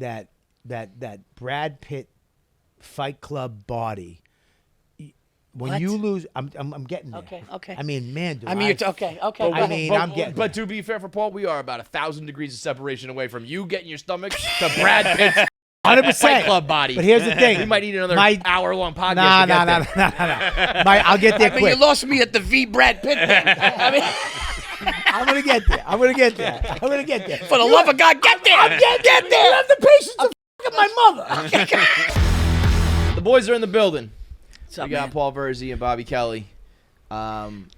that Brad Pitt Fight Club body. When you lose, I'm getting there. Okay. I mean, man, I mean, okay. I'm getting. But to be fair for Paul, we are about 1,000 degrees of separation away from you getting your stomach to Brad Pitt's 100% Fight Club body. But here's the thing: we might need another hour-long podcast. No. I'll get there quick. You lost me at the V Brad Pitt thing. I mean, I'm gonna get there. For the love of God, get there. Get there. You have the patience to f my mother. The boys are in the building. What's up, We got man? Paul Virzi and Bobby Kelly.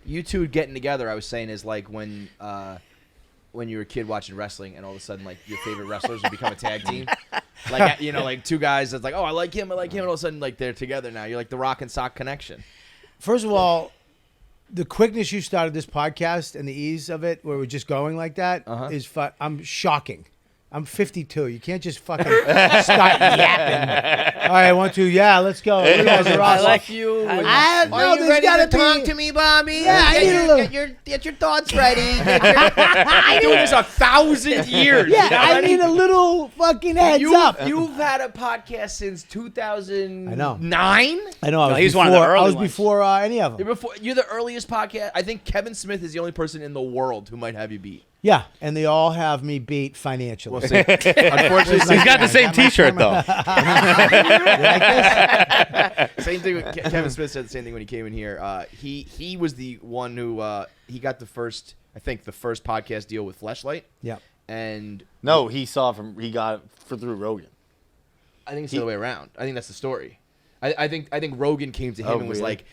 You two getting together, I was saying, is like when you were a kid watching wrestling and all of a sudden, like, your favorite wrestlers would become a tag team. Like, you know, like two guys that's like, oh, I like him, and all of a sudden, like, they're together now. You're like the Rock and Sock connection. First of all, the quickness you started this podcast and the ease of it, where we're just going like that, is I'm shocking. I'm 52. You can't just fucking start yapping. All right, 1, 2, yeah, let's go. You guys are awesome. I like you. Are you ready to talk to me, Bobby? Yeah, I need a little. Get your thoughts ready. I'm doing this 1,000 years. Yeah, you know I need a little fucking heads up. You've had a podcast since 2009. I know. 9? I know. No, he's one of the early I was ones. before any of them. You're the earliest podcast. I think Kevin Smith is the only person in the world who might have you beat. Yeah, and they all have me beat financially. Unfortunately, He's got the same T-shirt though. Same thing. Kevin Smith said the same thing when he came in here. He was the one who he got the first podcast deal with Fleshlight. Yeah. And no, he got it through Rogan. I think it's the other way around. I think that's the story. I think Rogan came to him and was like,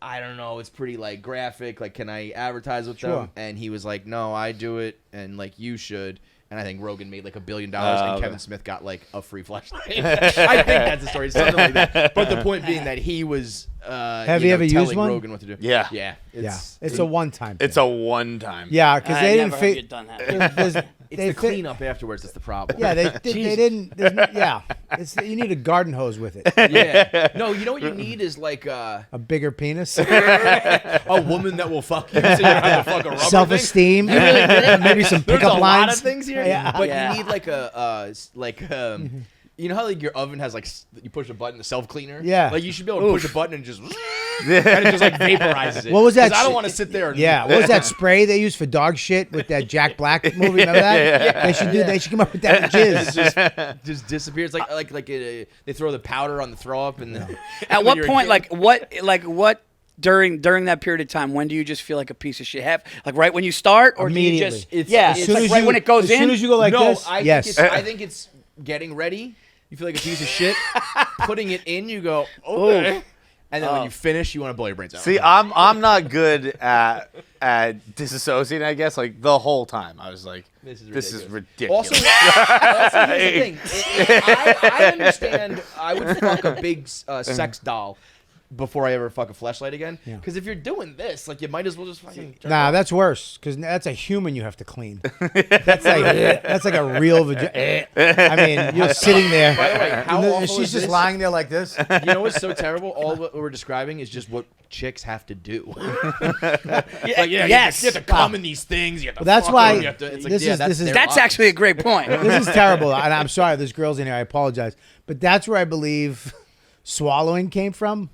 I don't know, it's pretty like graphic. Like, can I advertise with them? And he was like, no, I do it, and like you should. And I think Rogan made like $1 billion, and Kevin Smith got like a free flashlight. I think that's the story, something like that. But the point being that he was have you ever telling used one? Rogan what to do. Yeah. It's a one-time thing. It's a one-time. Yeah, because they didn't never heard you done that. It's the cleanup afterwards that's the problem. Yeah, they didn't. You need a garden hose with it. Yeah. No, you know what you need is like A bigger penis. a woman that will fuck you. So you don't have to fuck a rubber Self-esteem. thing. Maybe some There's pickup a lines. lot of things here, Yeah. but you need like you know how like your oven has like you push a button, the self cleaner. Yeah. Like you should be able to push a button and just and it just like vaporizes it. What was that? 'Cause I don't want to sit there. And, Yeah, what was that spray they used for dog shit with that Jack Black movie? Remember that? They should do. They should come up with that jizz. just disappears they throw the powder on the throw up and then, At what point, what during that period of time, when do you just feel like a piece of shit? Like right when you start, or Immediately. do you just As it's like right when it goes in? As soon as you go like this. Yes. I think it's getting ready. You feel like a piece of shit. Putting it in, you go, okay. And then when you finish, you want to blow your brains out. See, I'm not good at disassociating, I guess. Like the whole time, I was like, this is ridiculous. Also, here's the thing. I understand I would fuck a big sex doll before I ever fuck a fleshlight again. Because if you're doing this, like, you might as well just fucking turn it off. That's worse, because that's a human you have to clean. That's like a real vagina. I mean, you're sitting there. By the way, how awful she's is just this? lying there like this. You know what's so terrible? All what we're describing is just what chicks have to do. Yes. You have to come in these things. You have to That's fuck why them, you have to, it's like, this is That's actually a great point. This is terrible, and I'm sorry. There's girls in here. I apologize, but that's where I believe swallowing came from.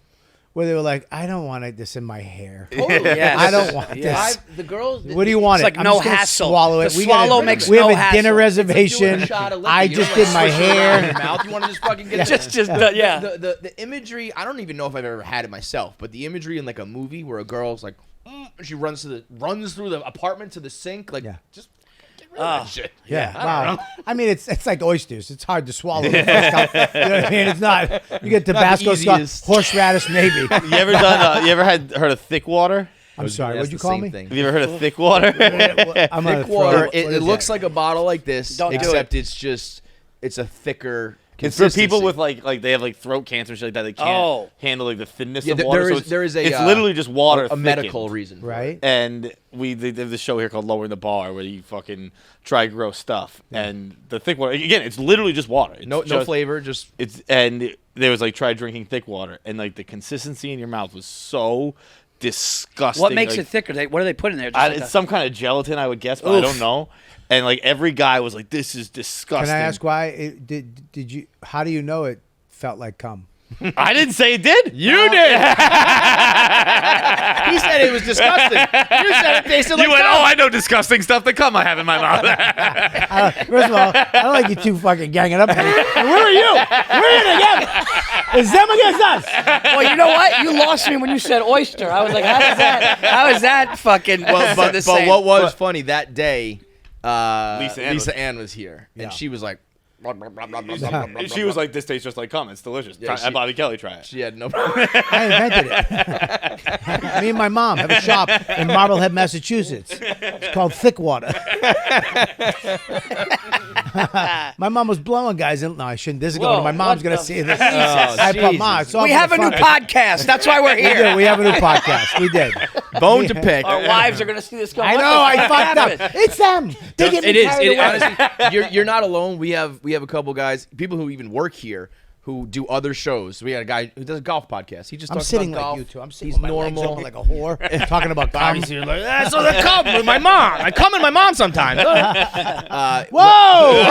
Where they were like, I don't want this in my hair. Totally. Yes. I don't want this. The girls. What do you want? It's like I'm no just gonna hassle. Swallow it. The swallow makes no We have a hassle. dinner reservation. I just did my hair. In your mouth. You want to just fucking get The imagery. I don't even know if I've ever had it myself, but the imagery in like a movie where a girl's like, she runs through the apartment to the sink, like just. That shit. Yeah. Wow. I mean, it's like oysters. It's hard to swallow. The first time. You know what I mean? It's not. You get Tabasco sauce, horseradish, maybe. You ever heard of thick water? I'm sorry. What'd you call me? Have you ever heard of thick water? Thick water. It looks like a bottle like this, Don't do except it's a thicker. It's for people with like they have like throat cancer and shit like that. They can't handle like the thinness of water. It's literally just water. A medical reason, right? And they have this show here called Lowering the Bar where you fucking try gross stuff. And the thick water again, it's literally just water. It's no flavor, just and there was like try drinking thick water, and like the consistency in your mouth was so disgusting. What makes like, it thicker? What do they put in there? Just it's some kind of gelatin, I would guess, but I don't know. And like every guy was like, "This is disgusting." Can I ask why? Did you? How do you know it felt like cum? I didn't say it did. You did. He said it was disgusting. You said it tasted like You went, cum. "Oh, I know disgusting stuff. The cum I have in my mouth." First of all, I don't like you two fucking ganging up on me. Where are you? We're in again. It's them against us. Well, you know what? You lost me when you said oyster. I was like, how is that fucking? Well, but what was funny that day, Lisa Ann was here, and she was like, She was like, "This tastes just like cum. It's delicious." Yeah, And Bobby Kelly try it. she had no problem. I invented it. Me and my mom have a shop in Marblehead, Massachusetts. It's called Thickwater. My mom was blowing guys. No, I shouldn't. This is going. My mom's going to see this. We have a new podcast. That's why we're here. We have a new podcast. We did. Bone to pick. Our wives are going to see this. I know. I fucked up. It's them. They get me It is. carried away. Honestly, you're not alone. We have a couple guys, people who even work here, who do other shows. We got a guy who does a golf podcast. He just I'm talks sitting about like golf. you two. I'm sitting He's with my normal. legs open like a whore, talking about cum. So they come with my mom. I come with my mom sometimes. Whoa!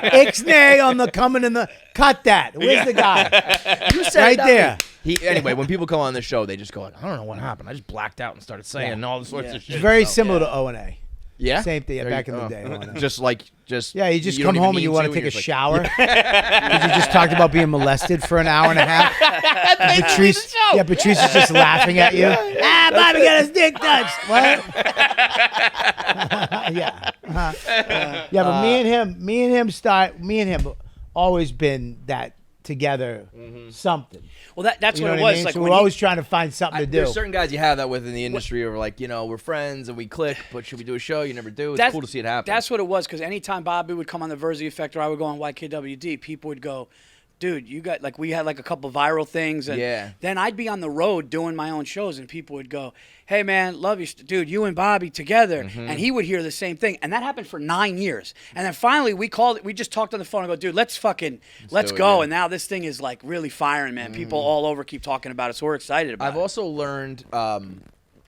Ixnay on the coming in the. Cut that. Where's the guy? You said Right that. there. Anyway, when people come on the show, they just go, I don't know what happened. I just blacked out and started saying all sorts of shit. It's very So- similar to O&A. Yeah? Same thing. There Back you- in the oh. day. O&A. Yeah, You just don't come even home and mean you want to and take a you're just shower. Because you just talked about being molested for an hour and a half. Patrice, Patrice is just laughing at you. Bobby got his dick touched. What? Yeah. But me and him always been that together something. Well, that's You what know it what I was. mean? Like So when we're he- always trying to find something to do. There's certain guys you have that with in the industry who are like, we're friends and we click, but should we do a show? You never do. It's cool to see it happen. That's what it was, because anytime Bobby would come on the Virzi Effect or I would go on YKWd, people would go, dude, you got, like, we had like a couple viral things. And then I'd be on the road doing my own shows and people would go, hey, man, love you. Dude, you and Bobby together. And he would hear the same thing. And that happened for 9 years. And then finally we just talked on the phone and go, dude, let's go. Yeah. And now this thing is like really firing, man. People all over keep talking about it. So we're excited about it. I've also learned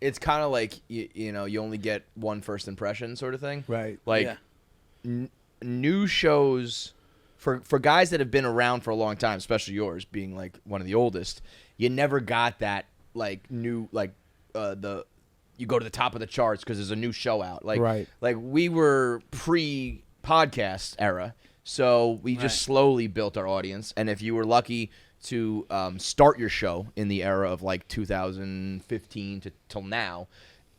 it's kind of like, you only get one first impression sort of thing. Right. Like new shows for guys that have been around for a long time, especially yours being like one of the oldest, you never got that like new like you go to the top of the charts because there's a new show out. Like like we were pre-podcast era, so we just slowly built our audience. And if you were lucky to start your show in the era of like 2015 till now,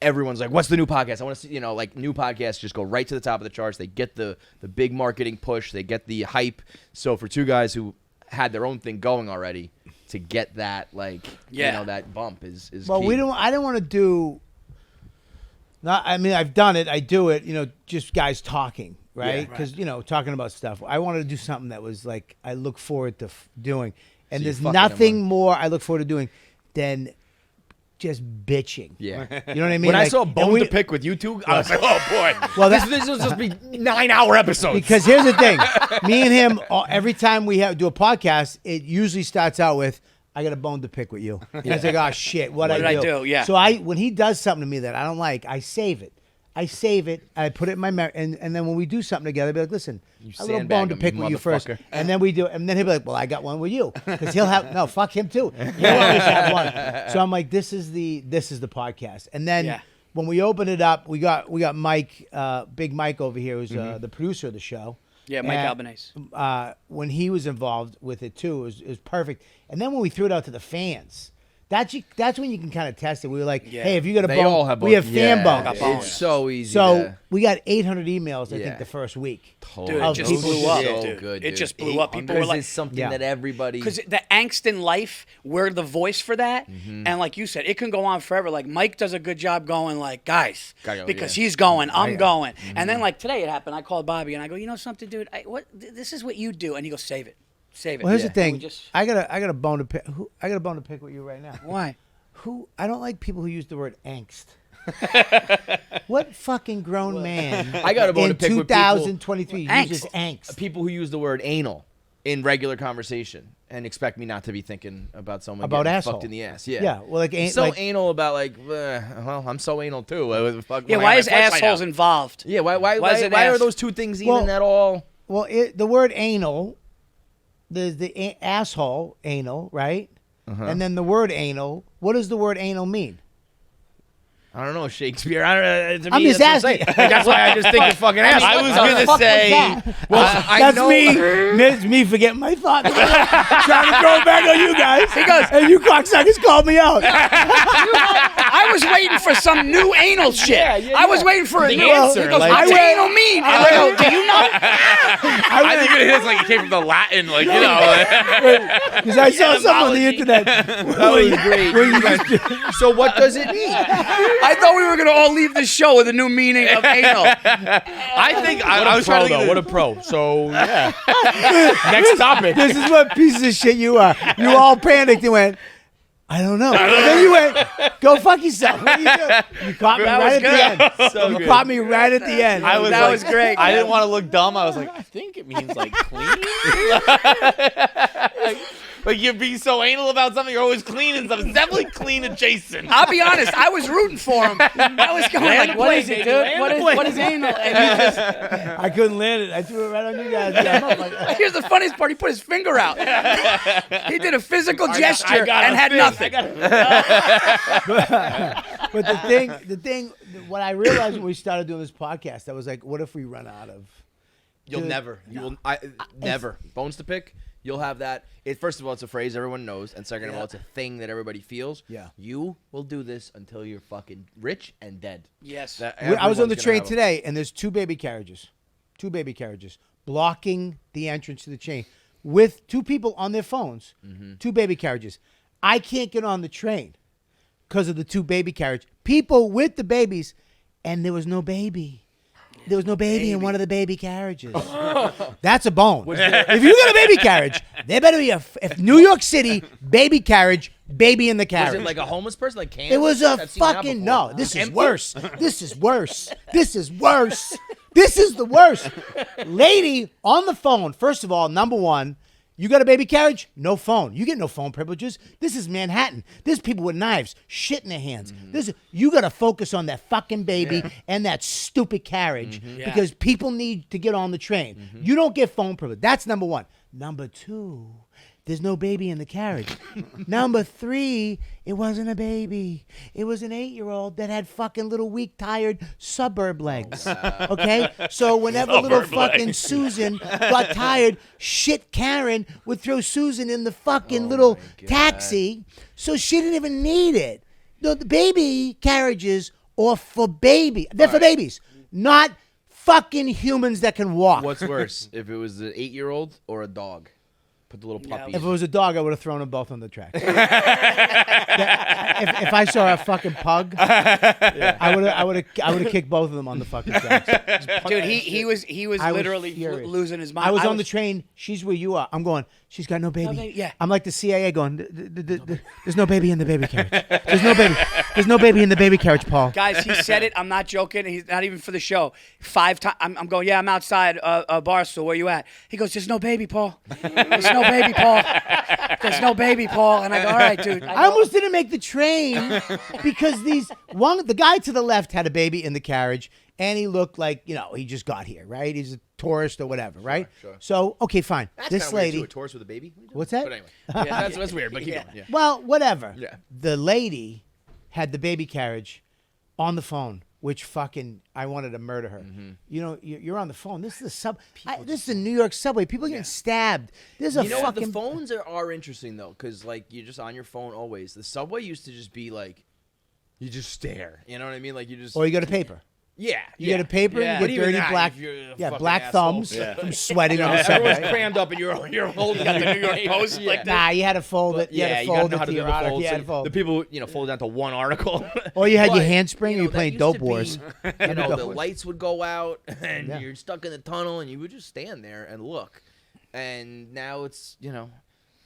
everyone's like, what's the new podcast? I want to see, like new podcasts just go right to the top of the charts. They get the big marketing push. They get the hype. So for two guys who had their own thing going already, to get that, like, that bump is well, key. I don't want to do, I've done it. I do it, just guys talking, right? Because, talking about stuff. I wanted to do something that was like, I look forward to doing. And So there's you're fucking nothing more I look forward to doing than just bitching. Yeah. You know what I mean? When I Like, saw and Bone we- to Pick with you two, I was like, oh, boy. Well, this will just be 9-hour episodes. Because here's the thing. Me and him, every time we do a podcast, it usually starts out with, I got a bone to pick with you. And it's like, oh, shit, what did I do? Yeah. So when he does something to me that I don't like, I save it. I put it in my memory, and then when we do something together, I'll be like, listen, a little bone to pick with you first. And then we do it, and then he'll be like, well, I got one with you. Because he'll have, no, fuck him too. He'll always have one. So I'm like, this is the podcast. And then when we open it up, we got Mike, Big Mike over here, who's the producer of the show. Yeah, Mike Albanese. When he was involved with it too, it was perfect. And then when we threw it out to the fans, that's when you can kind of test it. We were like, hey, if you got a bone, all have we have fan bones. It's so easy. So we got 800 emails, I think, the first week. Dude, it just blew up. So Dude. good, It dude. just blew up. People were like, it's something that everybody. because the angst in life, we're the voice for that. And like you said, it can go on forever. Like Mike does a good job going like, guys, because he's going, I'm going. And then like today it happened. I called Bobby and I go, you know something, dude? This is what you do. And he goes, save it. Save it. Well, here's the And we thing. just- I got a bone to pick. I got a bone to pick with you right now. Why? I don't like people who use the word angst. What fucking grown man I got a bone in to pick with people. 2023 uses Angst. angst? People who use the word anal. in regular conversation and expect me not to be thinking about someone about getting asshole. fucked in the ass. Yeah. Yeah. Well, like anal about well, I'm so anal too. Why is assholes involved? Yeah. Why are those two things even at all? Well, the word anal, there's the asshole, anal, right? And then the word anal. What does the word anal mean? I don't know, Shakespeare. I'm just asking. That's why I just think of fucking ass. I was gonna say. That's me. It's me forgetting my thoughts. Trying to throw it back on you guys. He goes, and you cocksuckers called me out. I was waiting for some new anal shit. I was waiting for a new answer. He goes, Like- what's anal mean? And I go, do you know? I think it is like it came from the Latin, like you know. Because I saw something on the internet. That was great. So what does it mean? I thought we were going to all leave the show with a new meaning of anal. I think I was trying to think. What a pro. So yeah. Next topic. This is what pieces of shit you are. You all panicked and went, I don't know. And then you went, go fuck yourself. What are you doing? You caught me right at the end. So You good. caught me right at the end. That was great. I didn't want to look dumb. I was like, I think it means like clean. Like you're being so anal about something, you're always clean and stuff. It's definitely clean adjacent. I'll be honest, I was rooting for him. I was going like, what is it, dude? What is anal? And he just, I couldn't land it. I threw it right on you guys. Yeah, I'm like, here's the funniest part. He put his finger out. He did a physical gesture and had nothing. but the thing, what I realized when we started doing this podcast, I was like, what if we run out of? You'll never. You will. Never. Bones to pick. You'll have that. First of all, it's a phrase everyone knows, and second of all, it's a thing that everybody feels. Yeah. You will do this until you're fucking rich and dead. Yes. I was on the train today, and there's two baby carriages blocking the entrance to the train with two people on their phones. Two baby carriages. I can't get on the train because of the two baby carriage. People with the babies, and there was no baby. There was no baby in one of the baby carriages. That's a bone. If you got a baby carriage, there better be if New York City baby carriage, baby in the carriage. Was it like a homeless person, like Kansas? It was a fucking no. This is worse. This is worse. This is worse. This is the worst. Lady on the phone. First of all, number one. You got a baby carriage? No phone. You get no phone privileges. This is Manhattan. There's people with knives, shit in their hands. You got to focus on that fucking baby and that stupid carriage because people need to get on the train. You don't get phone privilege. That's number one. Number two, there's no baby in the carriage. Number three, it wasn't a baby. It was an 8-year-old that had fucking little weak, tired suburb legs. Okay? So whenever little fucking Susan got tired, shit Karen would throw Susan in the fucking little taxi. So she didn't even need it. The baby carriages are for baby. They're for babies, not fucking humans that can walk. What's worse, if it was an 8-year-old or a dog? Put the little puppies. If it was a dog, I would have thrown them both on the track. If I saw a fucking pug, I would have kicked both of them on the fucking track. Dude, he was literally furious. losing his mind. I was on the train. She's where you are. I'm going. She's got no baby. baby, yeah. I'm like the CIA going. There's no baby in the baby carriage. There's no baby. There's no baby in the baby carriage, Paul. Guys, he said it. I'm not joking. He's not even for the show. 5 times. I'm going, yeah, I'm outside Barstool. Where you at? He goes, there's no baby, Paul. There's no baby, Paul. There's no baby, Paul. And I go, all right, dude. I almost didn't make the train because the guy to the left had a baby in the carriage, and he looked like, he just got here, right? He's a tourist or whatever, right? Sure. So, okay, fine. That's this lady, weird too, a tourist with a baby. What's that? But anyway, yeah, that's weird. But keep going. Yeah. Well, whatever. Yeah. The lady had the baby carriage on the phone, which fucking I wanted to murder her. You're on the phone. This is this is a New York subway. People are getting stabbed. There's a fucking. The phones are interesting though, because like you're just on your phone always. The subway used to just be like, you just stare. You know what I mean? Like you just. Or you got a paper. Yeah, You get a paper, Yeah. and you get dirty black, black thumbs from sweating on the everyone's subway. crammed up, and you're holding the New York Post like Nah, you had to fold it. You had to fold know it how to to your do the article. fold. You had to So fold. the people, fold it down to one article. Or you had your But, handspring, and you were that playing used Dope to Wars. be, the Dope Wars. lights would go out, and you're stuck in the tunnel, and you would just stand there and look. And now it's,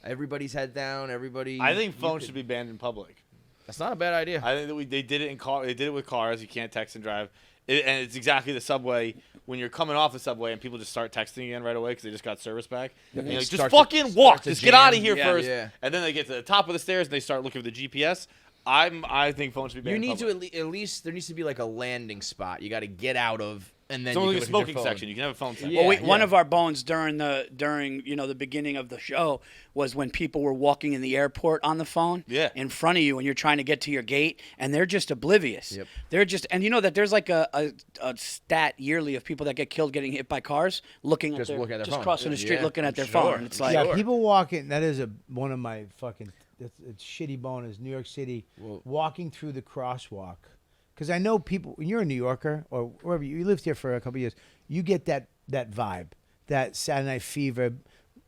everybody's head down. Everybody. I think phones should be banned in public. That's not a bad idea. I think that they did it in car. They did it with cars. You can't text and drive. And it's exactly the subway when you're coming off the subway and people just start texting again right away because they just got service back. And you're like, just fucking walk. Just get out of here first. Yeah. And then they get to the top of the stairs and they start looking for the GPS. I think phones should be banned. You need to at least there needs to be like a landing spot. You got to get out of, and then it's only a smoking section. You can have a phone section. Well, one of our bones during the beginning of the show was when people were walking in the airport on the phone in front of you, and you're trying to get to your gate, and they're just oblivious. Yep. They're just, and you know that there's like a stat yearly of people that get killed getting hit by cars looking at their phone. Crossing the street looking at their phone. And it's like people walking. That is one of my fucking. It's shitty bone is New York City walking through the crosswalk. Because I know people, when you're a New Yorker or wherever you lived here for a couple of years, you get that vibe, that Saturday Night Fever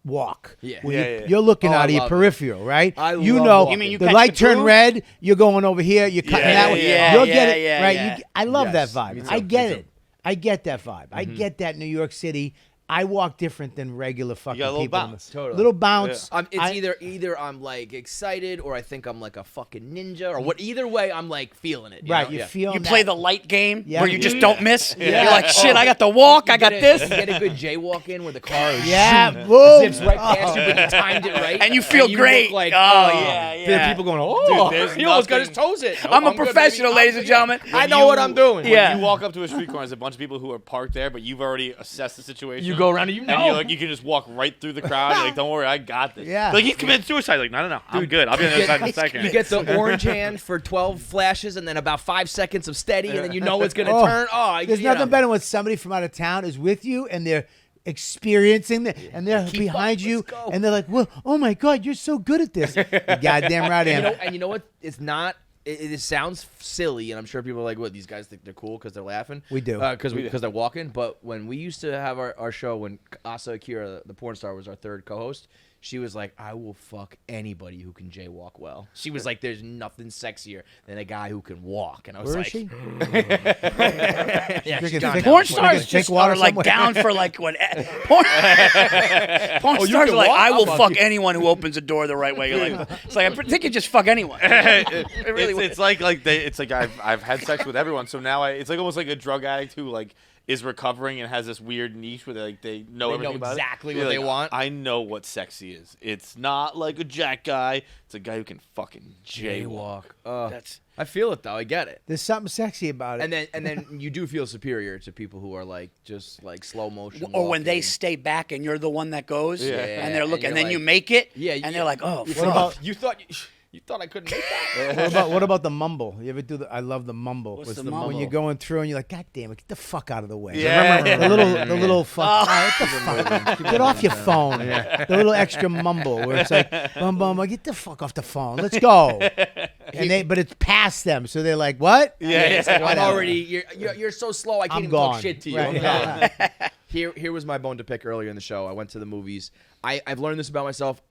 walk. You're looking out of your peripheral, right? You know, the light turned red, you're going over here, you're cutting that way. You'll get it, right? I love that vibe. I get it. I get that vibe. I get that New York City. I walk different than regular fucking people. Little bounce. Totally. Little bounce. Yeah. It's either I'm like excited or I think I'm like a fucking ninja or what. Either way, I'm like feeling it. Right, you feel. You play the light game where you just don't miss. You're like, shit, I got the walk, I got this. You get a good jaywalk in where the car is zips right past you, but you timed it right, and you feel great. Like, There are people going, dude, he almost got his toes in. I'm a professional, ladies and gentlemen. I know what I'm doing. When you walk up to a street corner, there's a bunch of people who are parked there, but you've already assessed the situation. You go around and you're like, you can just walk right through the crowd. You're like, don't worry, I got this. Yeah. Like, he's committed suicide. Like, no, I'm good. I'll be on the other side in a second. You get the orange hand for 12 flashes and then about 5 seconds of steady, and then you know it's going to turn. There's nothing better when somebody from out of town is with you and they're experiencing it, and they're behind you, and they're like, well, oh my God, you're so good at this. You're goddamn right, and you know what? It's not. It sounds silly, and I'm sure people are like, "What? These guys think they're cool because they're laughing." We do, because they're walking. But when we used to have our show, when Asa Akira, the porn star, was our third co-host, she was like, "I will fuck anybody who can jaywalk well." She was like, "There's nothing sexier than a guy who can walk." And I was Where like, is she? Porn stars just are like down for like what? Porn stars are like, I will fuck anyone who opens a door the right way. You're like, it's like I think you just fuck anyone. It's like I've had sex with everyone, so now it's like almost like a drug addict who like is recovering and has this weird niche where they know everything about exactly it. what they want. I know what sexy is. It's not like a jack guy. It's a guy who can fucking jaywalk. I feel it though. I get it. There's something sexy about it. And then you do feel superior to people who are like just like slow motion. Or when they stay back and you're the one that goes, and they're looking, and then you make it, and they're like, oh, fuck. You thought I couldn't make that? What about the mumble? You ever do I love the mumble. What's the mumble? When you're going through and you're like, God damn it, get the fuck out of the way. Yeah. The little fuck. Get off your phone. The little extra mumble where it's like, bum, get the fuck off the phone. Let's go. But it's past them, so they're like, what? Yeah. I'm already. You're so slow. I can't even talk shit to you. Right. I'm gone. Here was my bone to pick earlier in the show. I went to the movies. I've learned this about myself.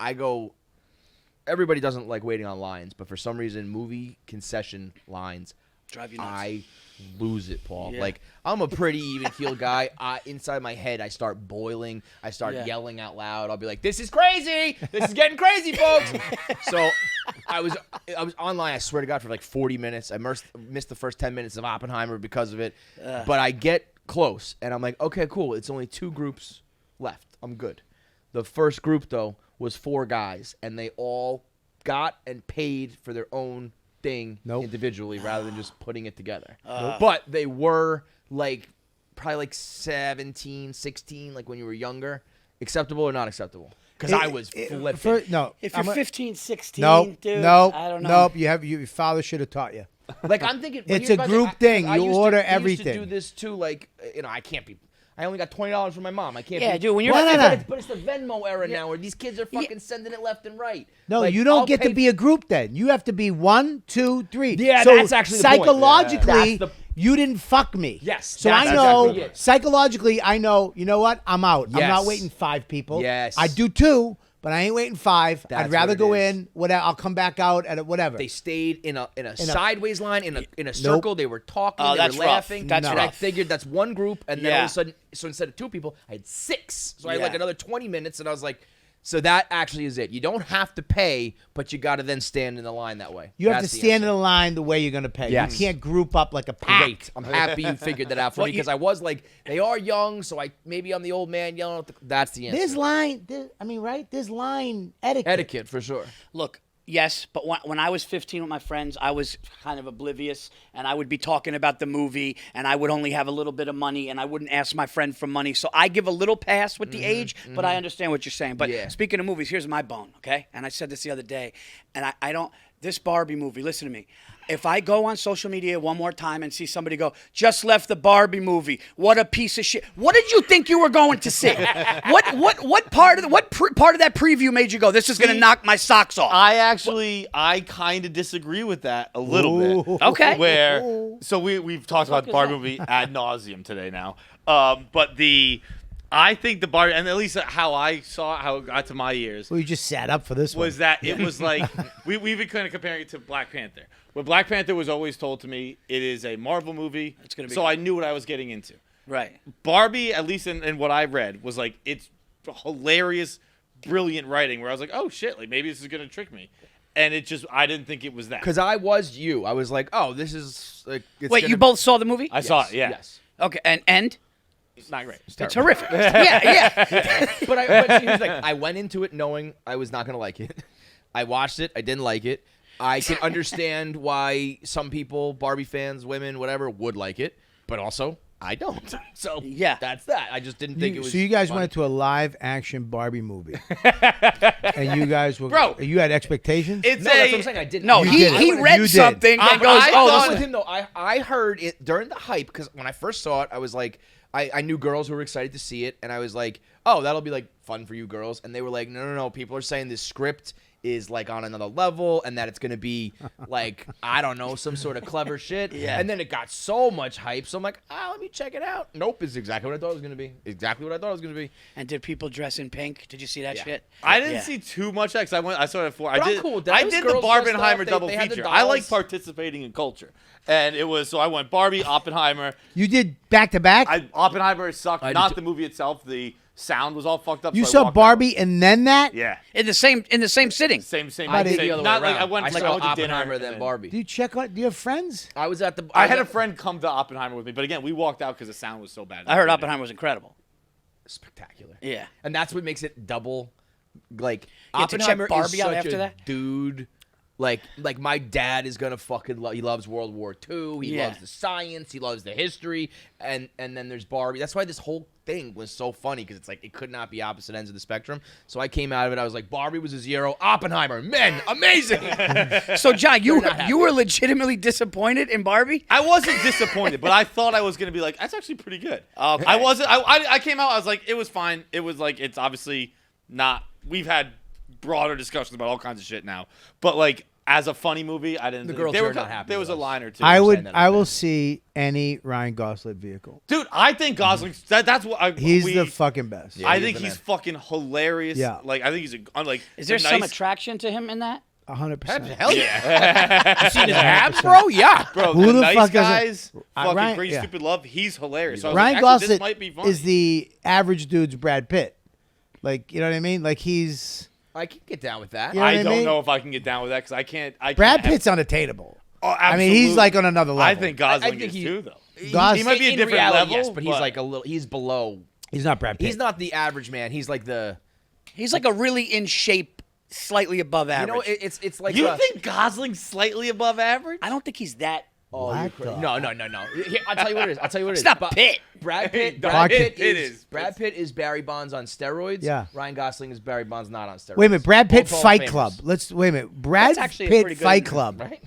Everybody doesn't like waiting on lines, but for some reason, movie concession lines drive you nuts. I lose it, Paul. Yeah. Like, I'm a pretty even-keeled guy. Inside my head, I start boiling. I start yelling out loud. I'll be like, this is crazy. This is getting crazy, folks. So I was online, I swear to God, for like 40 minutes. I missed the first 10 minutes of Oppenheimer because of it. But I get close, and I'm like, okay, cool. It's only 2 groups left. I'm good. The first group, though, was 4 guys, and they all got and paid for their own thing individually rather than just putting it together. But they were like probably like 17, 16, like when you were younger. Acceptable or not acceptable? Because I was flipping. If you're 15, 16, dude, I don't know. Your father should have taught you. Like, I'm thinking. It's a group thing. You order everything. I used to do this too. Like, I can't be. I only got $20 from my mom. I can't. Yeah, dude. When you're but it's the Venmo era now, where these kids are fucking sending it left and right. No, like, you don't get to be a group. Then you have to be 1, 2, 3. Yeah, so that's actually the point. Psychologically, you didn't fuck me. Yes. So I know psychologically, I know. You know what? I'm out. Yes. I'm not waiting 5 people. Yes. I do 2. But I ain't waiting 5. I'd rather go in. Whatever. I'll come back out at whatever. They stayed in a sideways line in a circle. Nope. They were talking. They were laughing. That's and rough. I figured that's one group, and then all of a sudden, so instead of 2 people, I had 6. So I had like another 20 minutes, and I was like, So that actually is it. You don't have to pay, but you got to then stand in the line that way. You have to stand in the line the way you're going to pay. Yes. You can't group up like a pack. Great. I'm happy you figured that out for me because I was like, they are young, so maybe I'm the old man yelling at that's the answer. There's line etiquette. Etiquette, for sure. Look, yes, but when I was 15 with my friends, I was kind of oblivious, and I would be talking about the movie, and I would only have a little bit of money, and I wouldn't ask my friend for money. So I give a little pass with the age, but I understand what you're saying. But speaking of movies, here's my bone, okay? And I said this the other day, and I don't – this Barbie movie, listen to me. If I go on social media one more time and see somebody go, just left the Barbie movie, what a piece of shit. What did you think you were going to see? What part of that preview made you go, this is going to knock my socks off? I kind of disagree with that a little bit. Okay. So we've talked about the Barbie movie ad nauseum today now. I think the Barbie, and at least how I saw it, how it got to my ears. Well, you just sat up for this was that it was like, we've been kind of comparing it to Black Panther. When Black Panther was always told to me, it is a Marvel movie, it's gonna be so I knew what I was getting into. Right. Barbie, at least in what I read, was like, it's hilarious, brilliant writing where I was like, oh shit, like maybe this is going to trick me. And I didn't think it was that. Because I was you. I was like, oh, this is like. Wait, you both saw the movie? I saw it, yeah. Yes. Okay, and? It's not great. It's horrific. yeah. But here's the thing. I went into it knowing I was not going to like it. I watched it. I didn't like it. I can understand why some people, Barbie fans, women, whatever, would like it. But also, I don't. So that's that. I just didn't think it was. So you guys funny. went to a live action Barbie movie, and you guys were. Bro, you had expectations. No, that's what I'm saying. I didn't. No, You he did. read You did. something and goes, I with him though. I heard it during the hype because when I first saw it, I was like, I knew girls who were excited to see it, and I was like, oh, that'll be like fun for you girls, and they were like, no. People are saying this script is like on another level and that it's going to be like, I don't know, some sort of clever shit. Yeah. And then it got so much hype. So I'm like, let me check it out. Nope, it's exactly what I thought it was going to be. Exactly what I thought it was going to be. And did people dress in pink? Did you see that shit? I didn't see too much because I saw it at 4. But I'm cool with that. I Those did the girls dressed Barbenheimer up, double they had the feature. I like dolls. participating in culture. And it was, so I went Barbie, Oppenheimer. You did back to back. Oppenheimer sucked. Not the movie itself. The sound was all fucked up. You so I saw walked Barbie out. and then that. Yeah. In the same sitting. Same. I did the other way Not like around. I went I to saw dinner Oppenheimer then Barbie. Do you check on? Do you have friends? I was at the. I had a friend come to Oppenheimer with me, but again, we walked out because the sound was so bad. I heard Oppenheimer was incredible. Spectacular. Yeah. And that's what makes it double. Like You had to check Oppenheimer Barbie is out such after a that? dude. Like my dad is gonna fucking he loves World War II. He loves the science. He loves the history. And then there's Barbie. That's why this whole thing was so funny because it's like it could not be opposite ends of the spectrum. So I came out of it. I was like, Barbie was a 0. Oppenheimer, men, amazing. So John, you were legitimately disappointed in Barbie? I wasn't disappointed, but I thought I was gonna be like, that's actually pretty good. Okay. I wasn't. I came out. I was like, it was fine. It was like it's obviously not. We've had broader discussions about all kinds of shit now, but like as a funny movie, I didn't. The girls were not happy. There was with a us. line or two. I will see any Ryan Gosling vehicle. Dude, I think Gosling. That's what He's the fucking best. I think he's fucking hilarious. Yeah. Like I think he's like. Is there some attraction to him in that? 100%. Hell yeah. You seen his abs, bro? Yeah. Bro, Who the the nice fuck guys, isn't- fucking Ryan- Crazy yeah. Stupid Love. He's hilarious. So I was Ryan like, actually, Gosling this might be funny. is the average dude's Brad Pitt. Like, you know what I mean? Like he's I can get down with that. You know what I I don't mean? know if I can get down with that because I can't. Brad Pitt's unattainable. Oh, I mean, he's absolutely. like on another level. I think Gosling I think is he- too, though. Gos- He might be a In different reality, level, yes, but he's like a little. He's below. he's not Brad Pitt. He's not the average man. He's like the. He's like a really in shape, slightly above You average. know, it's like. You think Gosling's slightly above average? I don't think he's that. Oh, What you're crazy. No. Here, I'll tell you what it is. It's not Pitt. Brad Pitt. Fuck it. It is. Brad Pitt is Barry Bonds on steroids. Yeah. Ryan Gosling is Barry Bonds not on steroids. Wait a minute, Brad Pitt Both Fight famous, Club. Wait a minute. Brad That's actually a Pitt pretty good Fight movie, Club. Right?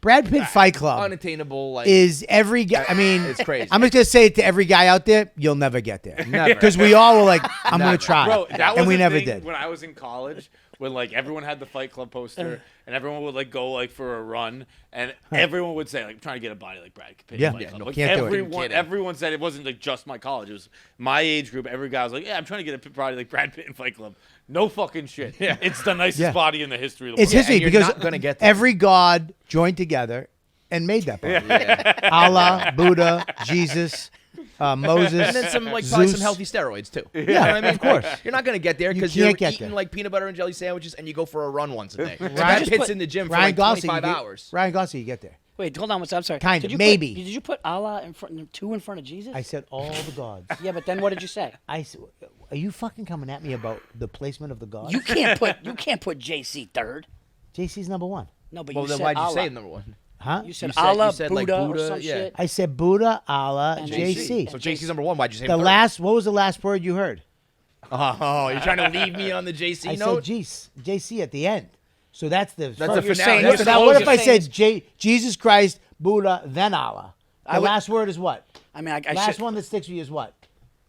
Brad Pitt Fight Club Unattainable. Like is every guy. I mean, It's crazy. I'm just gonna say it to every guy out there. You'll never get there. Never. Because we all were like, I'm gonna Never. try, Bro, that was and we a never thing did. when I was in college. When like everyone had the Fight Club poster and everyone would like go like for a run and everyone would say like I'm trying to get a body like Brad Pitt. Yeah. Fight Yeah, Club. no, Like, can't do it. everyone, everyone said it wasn't like just my college. It was my age group. Every guy was like, yeah, I'm trying to get a body like Brad Pitt in Fight Club. No fucking shit. Yeah. It's the nicest Yeah. body in the history of the It's world. history and you're because not gonna get there. every god joined together and made that body. Allah, Buddha, Jesus, Moses, and then some probably some healthy steroids too. Yeah, you know what I mean, of course. You're not gonna get there because you're eating like peanut butter and jelly sandwiches, and you go for a run once a day. That Pitt's in the gym for like 25 hours. Ryan Gosling, you get there. Wait, hold on. I'm sorry. Kind of, maybe. Did you put Allah in front of Jesus? I said all the gods. Yeah, but then what did you say? Are you fucking coming at me about the placement of the gods? You can't put JC third. JC's number one. No, but well, you then said why'd you Allah. say number one? Huh? You said Allah, you said, Buddha, like, Buddha or some shit. I said Buddha, Allah, And JC. So JC's number one. Why'd you say The third? what was the last word you heard? Oh, you're trying to leave me on the JC I note? said JC at the end. So that's the That's first. the finale. Listen, now what if I said Jesus Christ, Buddha, then Allah? The last word is what? I mean, I last one that sticks with you is what?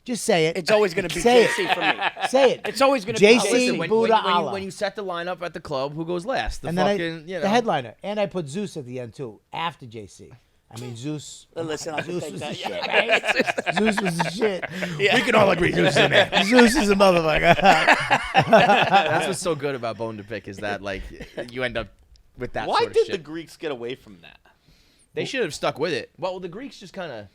Just say it. It's always going to be Say JC for me. Say it. It's always going to be JC, JC. Buddha, Allah. When you set the lineup at the club, who goes last? The And fucking, then the headliner. And I put Zeus at the end too, after JC. I mean, Zeus. Listen, I can Zeus take was that. the shit, Yeah. right? Zeus was the shit. Yeah. We can all agree Zeus is a man. Zeus is a motherfucker. That's what's so good about Bone to Pick is that like you end up with that Why sort of did shit. the Greeks get away from that? They should have stuck with it. Well, the Greeks just kind of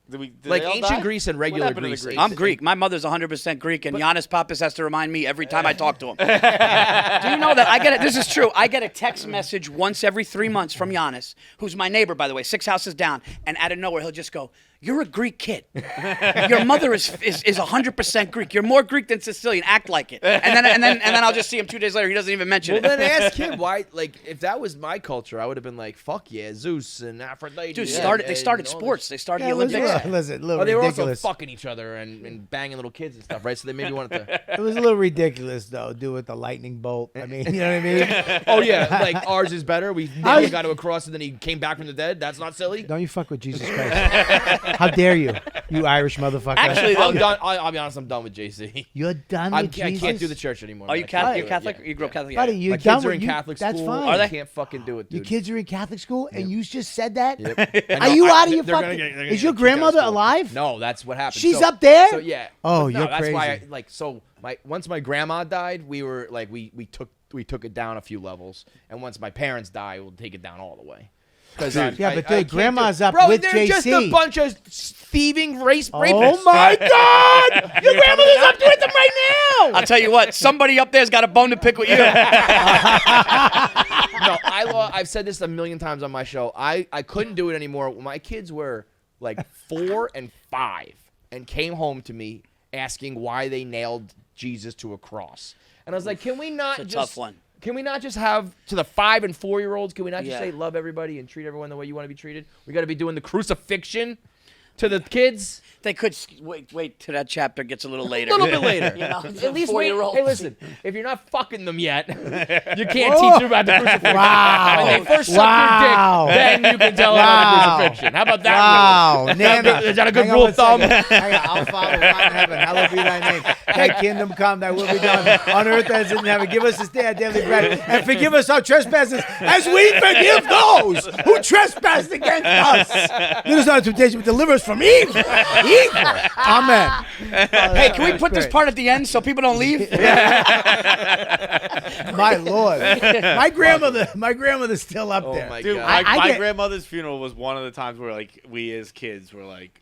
Did like they all ancient die? Greece and What regular happened to the Greece. Greeks? I'm Greek. My mother's 100% Greek, and Giannis Papas has to remind me every time I talk to him. Do you know that I get it? This is true. I get a text message once every 3 months from Giannis, who's my neighbor, by the way, 6 houses down, and out of nowhere he'll just go, "You're a Greek kid. Your mother is 100% Greek. You're more Greek than Sicilian. Act like it." And then I'll just see him 2 days later. He doesn't even mention Well, it. then ask him why. Like, if that was my culture, I would have been like, "Fuck yeah, Zeus and Aphrodite." Dude, and, they started and all sports. this. They started Yeah, the Olympics. listen, a little Oh, they were ridiculous. also fucking each other and banging little kids and stuff, right? So they maybe wanted to. It was a little ridiculous, though, do with the lightning bolt. I mean, you know what I mean? Oh yeah, like ours is better. We nailed the guy to a cross and then he came back from the dead. That's not silly. Don't you fuck with Jesus Christ. How dare you, you Irish motherfucker. Actually, I'm done. I'll be honest. I'm done with JC. You're done I with Jesus? can't do the church anymore. Are man. you I can't Catholic? do You it, Catholic? yeah. You grew up Catholic? Buddy, Yeah. you're My done kids are with in you. Catholic That's school. fine. Are they? I can't fucking do it, dude. Your kids are in Catholic school, and you just said that? Yep. Are you out of your They're gonna fucking... get- they're gonna Is your get kicked out of grandmother school. alive? No, that's what happened. She's So- up there? So yeah. Oh, But no, you're that's why crazy. once my grandma died, we were like we took it down a few levels, and once my parents die, we'll take it down all the way. Yeah, but dude, grandma's up Bro, with they're JC. just a bunch of thieving rapists. Oh my God! Your grandmother's up with them right now! I'll tell you what, somebody up there's got a bone to pick with you. No, I've said this a million times on my show. I couldn't do it anymore. My kids were like 4 and 5 and came home to me asking why they nailed Jesus to a cross. And I was like, can we not It's a just tough one. Can we not just have to the 5 and 4 year olds? Can we not just Yeah. say love everybody and treat everyone the way you want to be treated? We got to be doing the crucifixion to the kids. They could wait till that chapter gets a little later. A little bit later. You know, At least wait. 4-year-olds. Hey, listen. If you're not fucking them yet, you can't teach them about the crucifixion. Wow. When they first suck Wow. your dick, then you can tell them about the crucifixion. How about that? Wow. rule? Nana. Is that a good Hang on rule one of thumb? second. Hang on. Our Father who art in heaven, hallowed be thy name. Thy kingdom come, thy will be done on earth as in heaven. Give us this day our daily bread, and forgive us our trespasses as we forgive those who trespass against us. Lead us not into temptation, but deliver us from evil. Amen. Hey, can we put this part at the end so people don't leave? My Lord. My grandmother's still up Oh there. my Dude, God. I my get- grandmother's funeral was one of the times where like we as kids were like,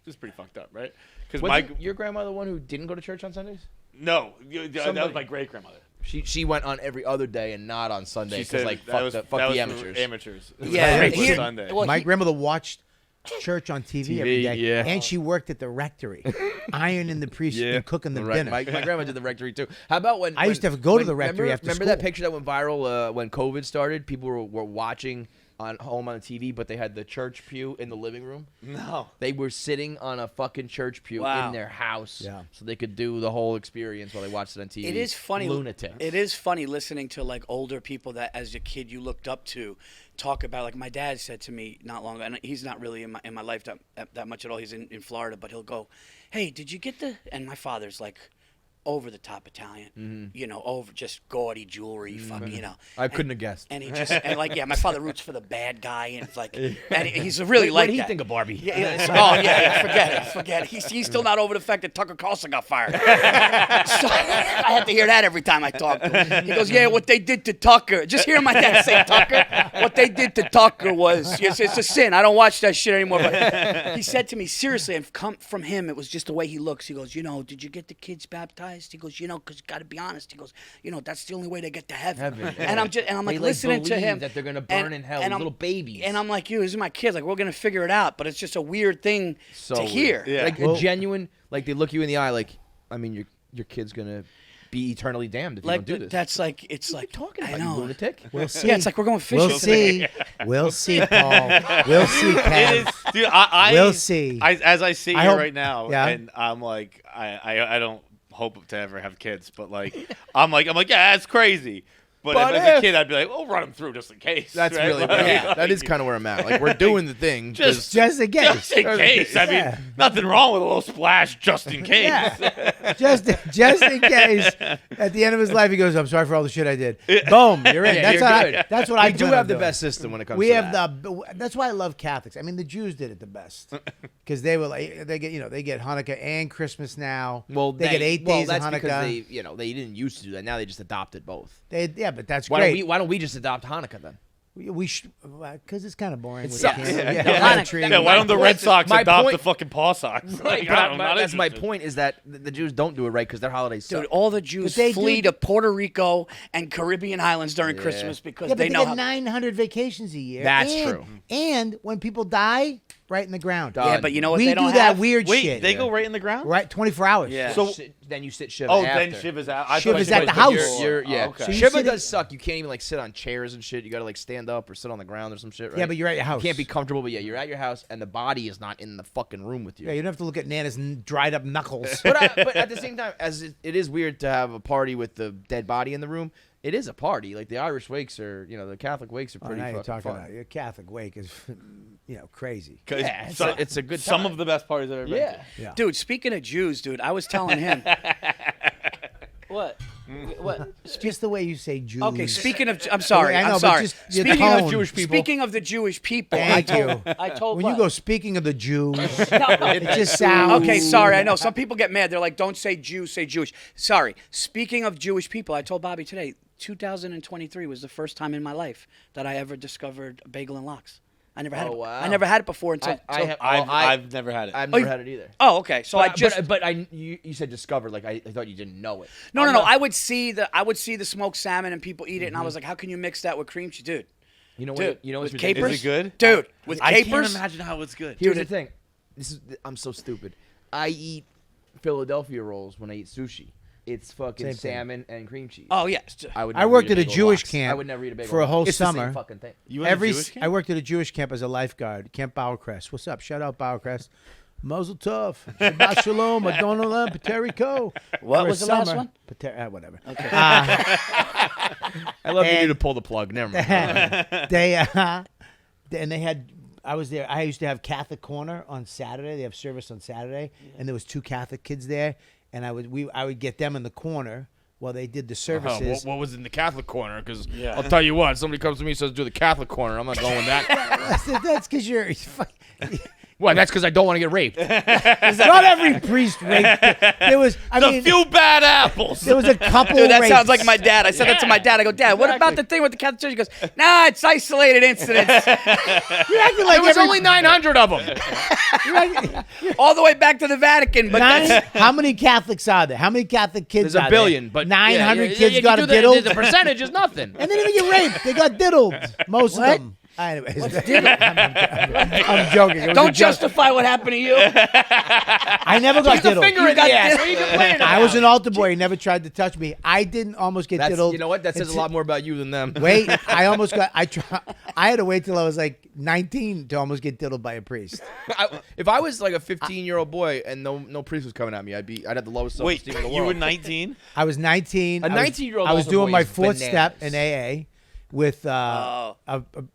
this is pretty fucked up, right? Because my your grandmother the one who didn't go to church on Sundays? that was Somebody- my great grandmother. She went on every other day and not on Sunday She because said like that fuck was the for amateurs. Amateurs. It was Yeah, great here- Sunday. well, My he- grandmother watched church on TV every day, yeah. and she worked at the rectory, ironing the priests and cooking them dinner. My grandma did the rectory too. How about when I used to have to go to the rectory remember, after Remember school. that picture that went viral when COVID started? People were watching on home on the TV, but they had the church pew in the living room. No. They were sitting on a fucking church pew Wow. in their house, Yeah. so they could do the whole experience while they watched it on TV. It is funny. Lunatic. It is funny listening to like older people that as a kid you looked up to talk about. Like my dad said to me not long ago, and he's not really in my life that much at all. He's in Florida, but he'll go, "Hey, did you get the?" And my father's like over the top Italian, you know, over just gaudy jewelry, fucking, you know. I couldn't have guessed. And he just, and like, yeah, my father roots for the bad guy, and it's like, and he's really like that. What do you think of Barbie? Forget it. He's still not over the fact that Tucker Carlson got fired. So I have to hear that every time I talk to him. He goes, yeah, what they did to Tucker. Just hear my dad say Tucker. What they did to Tucker was, it's a sin. I don't watch that shit anymore. But he said to me, seriously, and come from him, it was just the way he looks. He goes, you know, did you get the kids baptized? He goes, you know, because you got to be honest. He goes, you know, that's the only way they get to heaven. And I'm like listening to him that they're gonna burn in hell, and little babies. And I'm like, you, these are my kids. Like, we're gonna figure it out. But it's just a weird thing to hear. Yeah. Like a genuine, like they look you in the eye, like, I mean, your kid's gonna be eternally damned if you don't do this. That's like, it's like, talking about, I know. You lunatic. We'll see. Yeah, it's like we're going fishing. We'll see. We'll see, Paul. We'll see, Kev. Dude, We'll see. As I sit here right now, yeah. and I'm like, I don't hope to ever have kids, but like, I'm like, yeah, that's crazy. But if as a kid, I'd be like, well, run them through just in case. That's right? really that is kind of where I'm at. Like, we're doing the thing. Just in case. Just in case. I mean, nothing wrong with a little splash just in case. Yeah. just in case. At the end of his life, he goes, I'm sorry for all the shit I did. Boom, you're in. Yeah, That's what I do have the best system when it comes we to have that. that's why I love Catholics. I mean, the Jews did it the best because they were like they get Hanukkah and Christmas now. Well, they get 8 days of Hanukkah. Because they didn't used to do that. Now they just adopted both. But that's great. Why don't we just adopt Hanukkah then? We should, because it's kind of boring. It sucks. Why don't the Red Sox adopt the fucking Paw Sox? Like, that's my point, is that the Jews don't do it right because their holidays suck. Dude, all the Jews flee to Puerto Rico and Caribbean islands during Christmas because they know get 900 vacations a year. That's true. And when people die, right in the ground. Yeah, but you know what we they don't do that have? weird Wait, shit. they go right in the ground? Right, 24 hours. Yeah. So then you sit Shiva Oh, after. then Shiva's out. Shiva's at the house. Yeah. okay. So Shiva does suck. You can't even like sit on chairs and shit. You gotta like stand up or sit on the ground or some shit, right? Yeah, but you're at your house. You can't be comfortable, but yeah, you're at your house and the body is not in the fucking room with you. Yeah, you don't have to look at Nana's dried up knuckles. but at the same time, as it is weird to have a party with the dead body in the room, it is a party. Like the Irish wakes are, the Catholic wakes are pretty now you're fucking talking fun. about your Catholic wake is, crazy. Yeah, it's a good time. Some of the best parties I've ever been to. Yeah. Dude, speaking of Jews, dude, I was telling him. What? Just the way you say Jews. Okay, speaking of, I'm sorry. I know, I'm but sorry. just your Speaking tone. of Jewish people. Speaking of the Jewish people, Thank you. I told when what? you go, speaking of the Jews, No. it just sounds. Okay, sorry. I know some people get mad. They're like, "Don't say Jew, say Jewish." Sorry. Speaking of Jewish people, I told Bobby today. 2023 was the first time in my life that I ever discovered bagel and lox. I never had it. Wow. I never had it before until. I've never had it. I've never had it either. Oh, okay. So you said discovered, like I thought you didn't know it. No. I would see the smoked salmon and people eat it, and I was like, how can you mix that with cream cheese, dude? You know Dude, what? You know what's with ridiculous? capers? Is it good? Dude, with I capers? can't imagine how it's good. Here's the thing. I'm so stupid. I eat Philadelphia rolls when I eat sushi. It's fucking Same thing. salmon and cream cheese. Oh yes. I worked at a Jewish camp I would never eat a bagel for a whole it's summer. The same fucking thing. You went to Jewish camp? I worked at a Jewish camp as a lifeguard, Camp Bowercrest. What's up? Shout out Bowercrest. Mazel tov. Shabbat shalom. Adonai Pateriko. What was the last one? Whatever. Okay. I love you to pull the plug. Never mind. They had. I was there. I used to have Catholic Corner on Saturday. They have service on Saturday, and there was 2 Catholic kids there, and I would get them in the corner while they did the services. What was in the Catholic corner? Because I'll tell you what, somebody comes to me and says, do the Catholic corner. I'm not going with that. That's because you're. Well, that's because I don't want to get raped. Not every priest raped. There was. A few bad apples. There was a couple. Dude, that rapes. sounds like my dad. I said that to my dad. I go, Dad, what about the thing with the Catholic Church? He goes, nah, it's isolated incidents. You're acting like There was only 900 of them. All the way back to the Vatican. But How many Catholics are there? How many Catholic kids? There's a billion, but 900 kids got diddled. The percentage is nothing. And they didn't even get raped. They got diddled. Most of them. Anyways, I'm joking. don't justify what happened to you. I never got diddled. Finger in the ass. What are you complaining about? I was an altar boy. He never tried to touch me. I didn't almost get diddled. You know what? That says a lot more about you than them. Wait, I almost got. I had to wait till I was like 19 to almost get diddled by a priest. If I was like a 15-year-old boy and no priest was coming at me, I'd have the lowest self-esteem in the world. You were 19? I was 19. A 19-year-old. I was doing my 4th bananas. step in AA. With there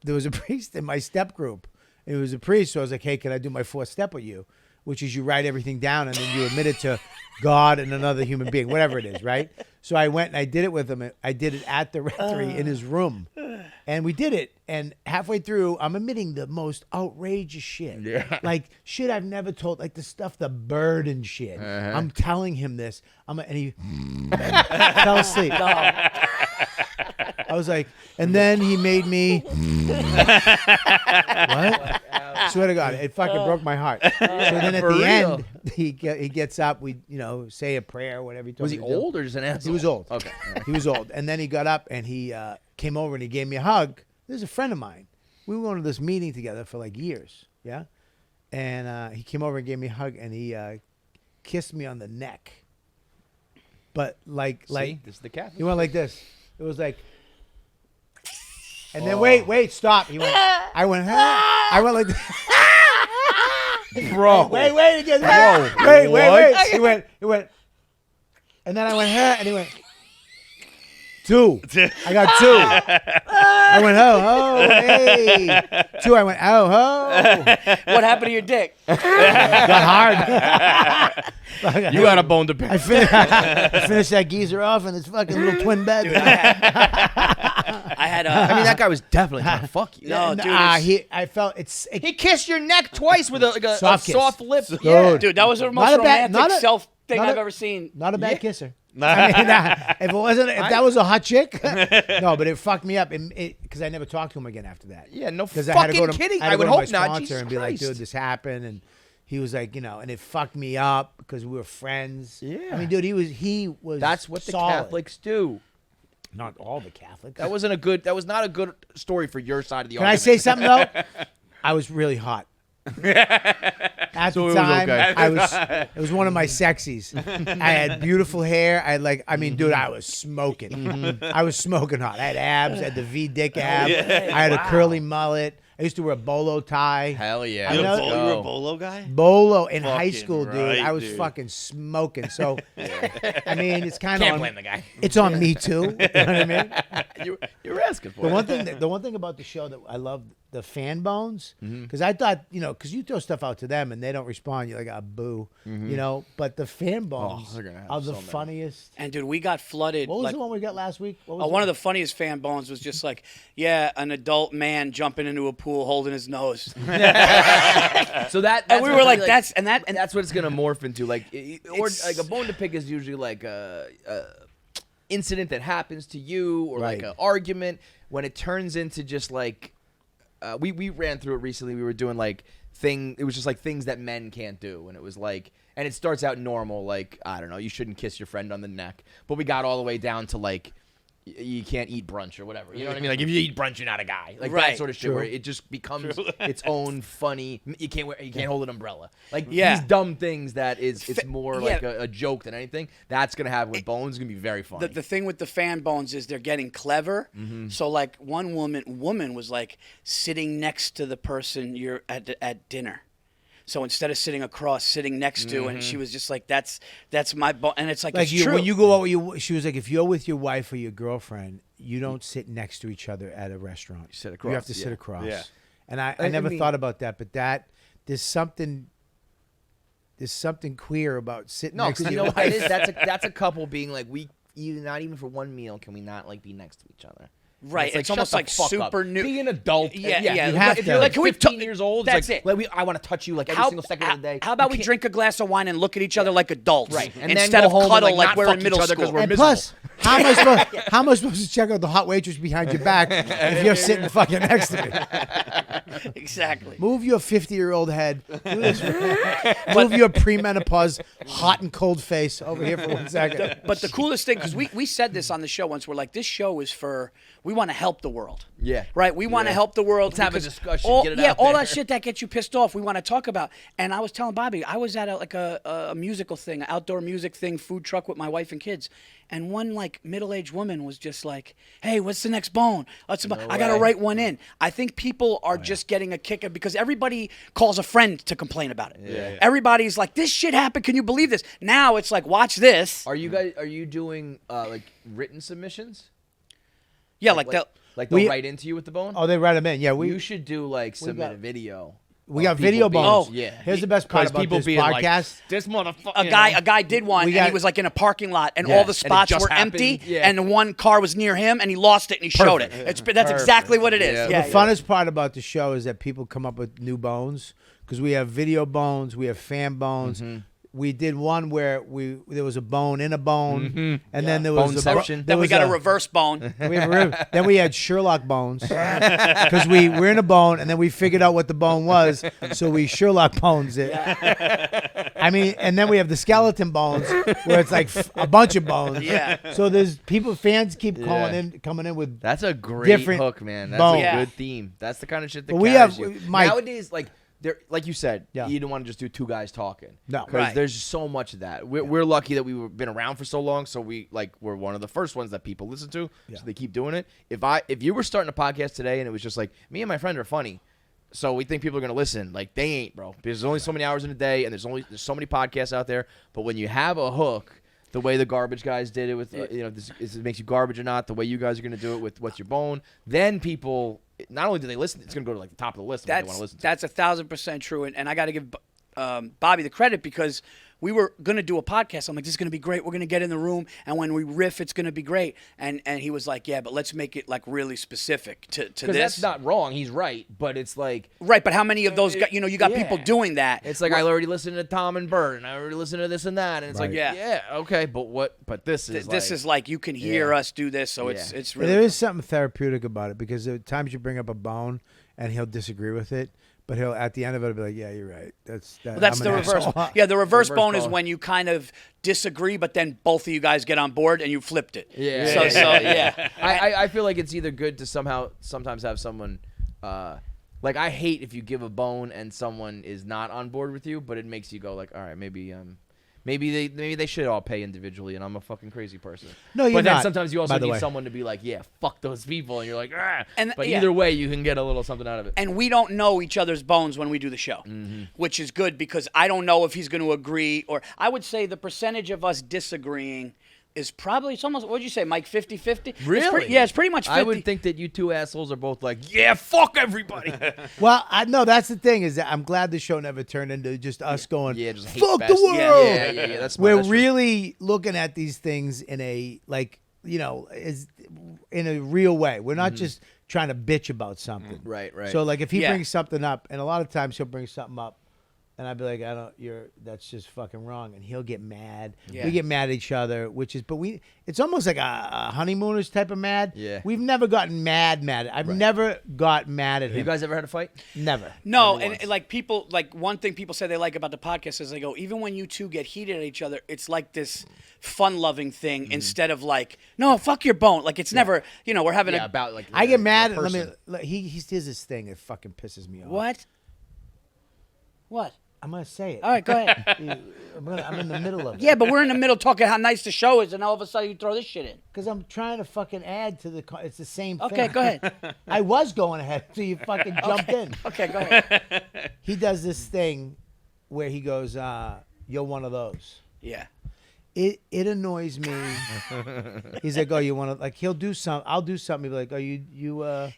was a priest in my step group. It was a priest, so I was like, "Hey, can I do my 4th step with you?" which is you write everything down and then you admit it to God and another human being, whatever it is, right? So I went and I did it with him. I did it at the rectory in his room. And we did it. And halfway through, I'm admitting the most outrageous shit. Yeah. Like shit I've never told, like the stuff, the bird and shit. I'm telling him this. And he fell asleep. I was like, and then he made me. What? Swear to God, it fucking broke my heart. So then at the end, he gets up. We say a prayer, whatever he told Was me he to do. old or just an asshole? He was old. Okay. He was old. And then he got up and he came over and he gave me a hug. This is a friend of mine. We were going to this meeting together for like years. Yeah. And he came over and gave me a hug and he kissed me on the neck. But like this is the cat. he went like this. It was like, and then wait, stop. He went. I went like this. Bro. Wait again. Bro. Wait. He went, and then I went, and he went, 2. I got 2. I went, hey. 2, I went, oh. What happened to your dick? Got hard. You got a bone to pick. I finished that geezer off in his fucking little twin bed. Dude, I had I mean, that guy was definitely trying to fuck you. No, dude. I felt He kissed your neck twice with a Soft kiss. soft lip. Dude. Dude, that was the most Not a bad- romantic not a- self thing not I've a- ever seen. Not a bad kisser. I mean, if that was a hot chick, no, but it fucked me up because I never talked to him again after that. Yeah, no Because I had to fucking go to, kidding. I, had to I would go to hope my not. sponsor Jesus and be like, Christ. dude, this happened, and he was like, and it fucked me up because we were friends. Yeah. I mean, dude, he was. That's what the solid. Catholics do. Not all the Catholics. That was not a good story for your side of the Can I argument. say something though? I was really hot. At So it the was time, okay. it was one of my sexies. I had beautiful hair. Dude, I was smoking. I was smoking hot. I had abs. I had the V dick ab. I had a curly mullet. I used to wear a bolo tie. Hell yeah. I You know- were a bolo guy? Bolo in high Fucking school, dude. right, I was dude. fucking smoking. So, I mean, it's kind of Can't on. blame the guy. It's on me too. You know what I mean? You were asking for The it. one thing about the show that I love the fan bones because I thought because you throw stuff out to them and they don't respond, you're like a boo, But the fan bones they're gonna have are the so many. funniest. And dude, we got flooded. What was like, the one we got last week? What was one of the funniest fan bones was just like, an adult man jumping into a pool holding his nose. So that's And we what were like, like, that's and that's what it's gonna morph into. Like, or like a bone to pick is usually like a incident that happens to you, or like Right. an argument. When it turns into just like, we ran through it recently. We were doing like it was just like things that men can't do, and it was like, and it starts out normal, like I don't know, you shouldn't kiss your friend on the neck, but we got all the way down to like, you can't eat brunch or whatever. You know what I mean? Like if you eat brunch, you're not a guy. Like that Right. sort of shit True. where it just becomes its own funny. You can't hold an umbrella. Like Yeah. these dumb things that it's more yeah. like a joke than anything. That's gonna have with Bones. It's gonna be very funny. the thing with the fan bones is they're getting clever. So like one woman was like sitting next to the person you're at dinner. So instead of sitting across, sitting next to, and she was just like, "That's my bone," and it's like it's true. when you go out with she was like, if you're with your wife or your girlfriend, you don't sit next to each other at a restaurant. You sit You across, have to sit yeah. across. Yeah. And I I never mean- thought about that, but there's something queer about sitting no, next to because you your know what it wife. is. That's a couple being like, not even for one meal can we not like be next to each other. Right, And it's shut almost the like fuck super up. new. Be an adult. Yeah, and yeah. You have If to. you're like Can we 15 years old, that's it's it. like, I want to touch you like every single second of the day. How about You we can't- drink a glass of wine and look at each other like adults, Right, and then instead go of home and, cuddle like, like not we're fuck in each middle other 'cause school? we're And miserable. plus, how am I supposed to check out the hot waitress behind your back if you're sitting fucking next to me? Exactly. Move your 50-year-old head. Do this. Move your premenopause hot and cold face over here for 1 second. But the coolest thing, because we said this on the show once, we're like, this show is we want to help the world. Yeah. Right? We want to help the world. Let's have a because discussion, All, get it yeah, out all there. that shit that gets you pissed off, we want to talk about. And I was telling Bobby, I was at a musical thing, an outdoor music thing, food truck with my wife and kids. And one like middle-aged woman was just like, "Hey, what's the next bone? I got to way. write one in." I think people are just getting a kick because everybody calls a friend to complain about it. Yeah. Everybody's like, "This shit happened. Can you believe this?" Now it's like, "Watch this." Are you doing like written submissions? Yeah, like that. Like they'll write into you with the bone? Oh, they write them in. Yeah, You should do like submit got- a video We got video bones. Oh, yeah. Here's the best part about people this being podcast. Like, this motherfucker. A guy did one, and he was like in a parking lot, and all the spots were empty, and the one car was near him, and he lost it, and he showed it. That's exactly what it is. The funnest part about the show is that people come up with new bones because we have video bones, we have fan bones. We did one where there was a bone in a bone, and then there was Boneception. Then we got a reverse bone. Then we had Sherlock bones because we were in a bone, and then we figured out what the bone was, so we Sherlock bones it. I mean, and then we have the skeleton bones where it's like a bunch of bones. Yeah. So there's fans keep coming in with that's a great different hook, man. That's bones. a good theme. That's the kind of shit that we carries have you. Mike, Nowadays, like you said, you don't want to just do two guys talking. No, because there's just so much of that. We're lucky that we've been around for so long, so we're one of the first ones that people listen to, so they keep doing it. If you were starting a podcast today and it was just like me and my friend are funny, so we think people are gonna listen, like they ain't, bro. Because there's only so many hours in a day, and there's so many podcasts out there. But when you have a hook, the way the garbage guys did it with it makes you garbage or not, the way you guys are gonna do it with what's your bone, then people. Not only do they listen, it's going to go to like the top of the list. Of what they want to listen to. That's 1,000% true, and I got to give Bobby the credit because we were going to do a podcast. I'm like, this is going to be great. We're going to get in the room, and when we riff, it's going to be great. And he was like, yeah, but let's make it like really specific to this. Because that's not wrong. He's right, but it's like right. But how many of those? You got people doing that. It's like I already listened to Tom and Bert, and I already listened to this and that, and it's like okay, but what? But this is like you can hear us do this, so it's really. There is something therapeutic about it because at times you bring up a bone and he'll disagree with it. But he'll at the end of it be like, "Yeah, you're right. That's the reverse. Yeah, the reverse bone is when you kind of disagree, but then both of you guys get on board and you flipped it. Yeah. I feel like it's either good to sometimes have someone. Like I hate if you give a bone and someone is not on board with you, but it makes you go like, all right, maybe they should all pay individually, and I'm a fucking crazy person. No, you're not. But then not, sometimes you also need someone to be like, yeah, fuck those people, and you're like, ah. And but either way, you can get a little something out of it. And we don't know each other's bones when we do the show, which is good because I don't know if he's going to agree, or I would say the percentage of us disagreeing is probably, it's almost, what'd you say, Mike, 50-50? Really? It's pretty much 50. I would think that you two assholes are both like, yeah, fuck everybody. Well, no, that's the thing is that I'm glad the show never turned into just us going, just fuck hate the world. Yeah. That's We're really looking at these things in a, like, is in a real way. We're not just trying to bitch about something. Right. So, like, if he brings something up, and a lot of times he'll bring something up, and I'd be like, that's just fucking wrong. And he'll get mad. Yeah. We get mad at each other, it's almost like a honeymooners type of mad. Yeah. We've never gotten mad. I've never got mad at him. You guys ever had a fight? Never. No, and like people, like one thing people say they like about the podcast is they go, even when you two get heated at each other, it's like this fun-loving thing instead of like, no, fuck your bone. Like it's never, we're having about like. I get mad. He does this thing that fucking pisses me off. What? I'm gonna say it. All right, go ahead. I'm in the middle of it. Yeah, but we're in the middle talking how nice the show is, and all of a sudden you throw this shit in. Because I'm trying to fucking add to it's the same thing. Okay, go ahead. I was going ahead until you fucking jumped in. Okay, go ahead. He does this thing where he goes, you're one of those. Yeah. It annoys me. He's like, oh, you want to, like, he'll do something. I'll do something. He'll be like, oh,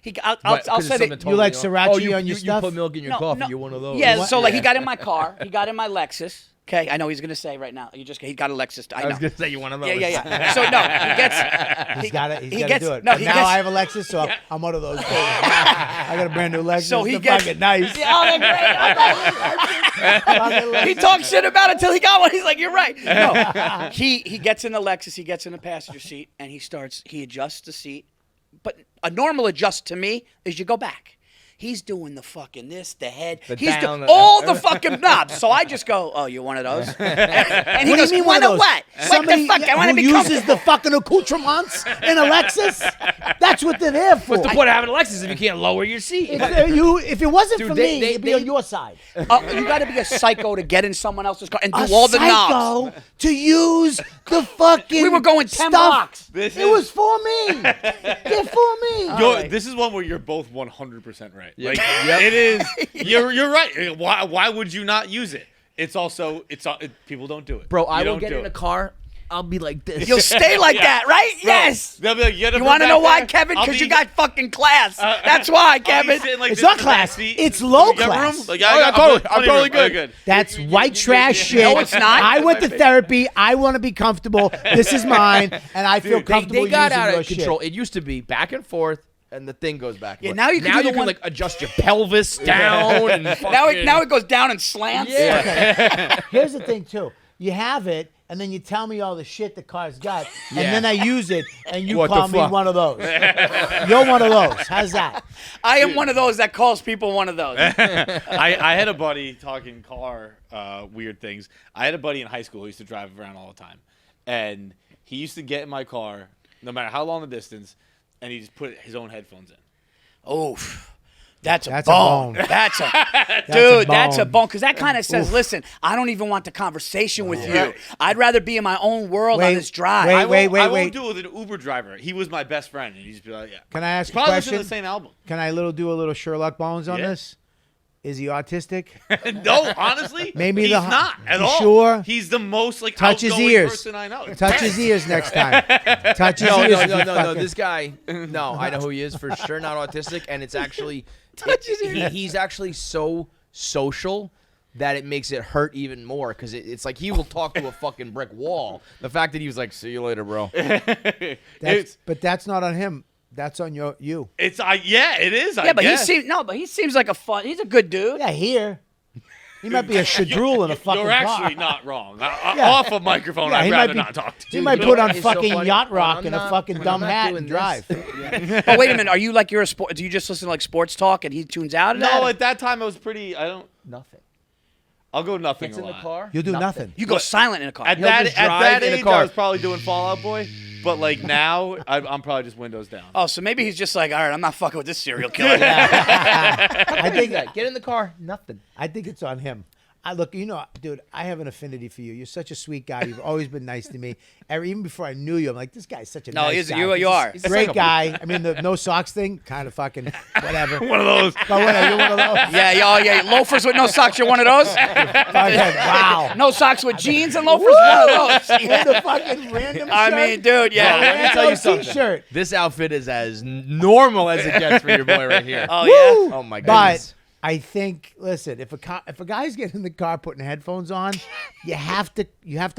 I'll say that. You like sriracha on your stuff? You put milk in your coffee. You're one of those. Yeah, so like he got in my car. He got in my Lexus. Okay, I know he's gonna say right now. He got a Lexus. I know. was gonna say you one of those. Yeah. So no, he gets. He's got to do it. No, But now I have a Lexus, so I'm one of those. I got a brand new Lexus. So he They're gets fucking nice. Yeah, they're great. He talks shit about it until he got one. He's like, you're right. No, he gets in the Lexus. He gets in the passenger seat and he adjusts the seat. But a normal adjust to me is you go back. He's doing the fucking the head. He's doing all the fucking knobs. So I just go, oh, you're one of those? And he goes, one of what? Somebody what the fuck? I want to be uses the fucking accoutrements in a Lexus? That's what they're there for. What's the point of having a Lexus if you can't lower your seat? If it wasn't for me, it'd be on your side. You got to be a psycho to get in someone else's car and do all the knobs. To use the fucking We were going 10 blocks. It was for me. They're for me. This is one where you're both 100% right. Like it is. You're right. Why would you not use it? It's also people don't do it. Bro, I will get in a car I'll be like this. You'll stay like that, right? Bro, yes. They'll be like, You want to know why, Kevin? Because you got fucking class. That's why, Kevin. It's not class. It's low class. Like, I'm totally good. That's white trash shit. No, it's not. I went to therapy. I want to be comfortable. This is mine, and I feel comfortable. They got using out your of control. shit. It used to be back and forth, and the thing goes back. Yeah, now you can like adjust your pelvis down, and now it goes down and slants. Yeah. Okay. Here's the thing too. You have it, and then you tell me all the shit the car's got, and then I use it, and you call me one of those. You're one of those. How's that? I am one of those that calls people one of those. I had a buddy talking car weird things. I had a buddy in high school who used to drive around all the time, and he used to get in my car, no matter how long the distance, and he just put his own headphones in. Oh, that's a bone. That's a bone. Because that kind of says, listen, I don't even want the conversation with you. I'd rather be in my own world on this drive. I won't do it with an Uber driver. He was my best friend, and he'd just be like, yeah. Can I ask a Probably question? listen to the same album. Can I do a little Sherlock Bones on this? Is he autistic? No, honestly, Maybe he's not at all. Sure? He's the most Touch his outgoing ears. person I know. Touch his ears next time. Touch his ears. No. This guy, no, I know who he is for sure. Not autistic, and it's actually he's actually so social that it makes it hurt even more because it's like he will talk to a fucking brick wall. The fact that he was like, "See you later, bro." But that's not on him. That's on you. It is. Yeah, but he seems like he's a good dude. Yeah, here. He might be a shadrul in a fucking You're car. actually not wrong. Off a microphone, I'd rather not talk to you. He might put on so fucking funny. yacht rock and a not- fucking dumb not hat doing and this. drive. But wait a minute, are you like you're a sport? Do you just listen to like sports talk and he tunes out? Of No, that? at that time I was pretty. Nothing. I'll go nothing. Gets a in the lot. car. You'll do nothing. You go silent in a car. At He'll that just drive in a age, car. I was probably doing Fall Out Boy. But like now, I'm probably just windows down. Oh, so maybe he's just like, all right, I'm not fucking with this serial killer. I think Get in the car. Nothing. I think it's on him. Look, dude, I have an affinity for you. You're such a sweet guy. You've always been nice to me. Even before I knew you, I'm like, this guy's such a nice guy. You are. Great guy. I mean, the no socks thing, kind of fucking whatever. One of those. But whatever, you're one of those. Yeah. Loafers with no socks, you're one of those? Wow. No socks with jeans and loafers, one of those. And the fucking random shirt. I mean, dude, yeah. Let me tell you something. T-shirt. This outfit is as normal as it gets for your boy right here. Oh, yeah? Oh my But goodness. I think, listen, if a guy's getting in the car putting headphones on, you have to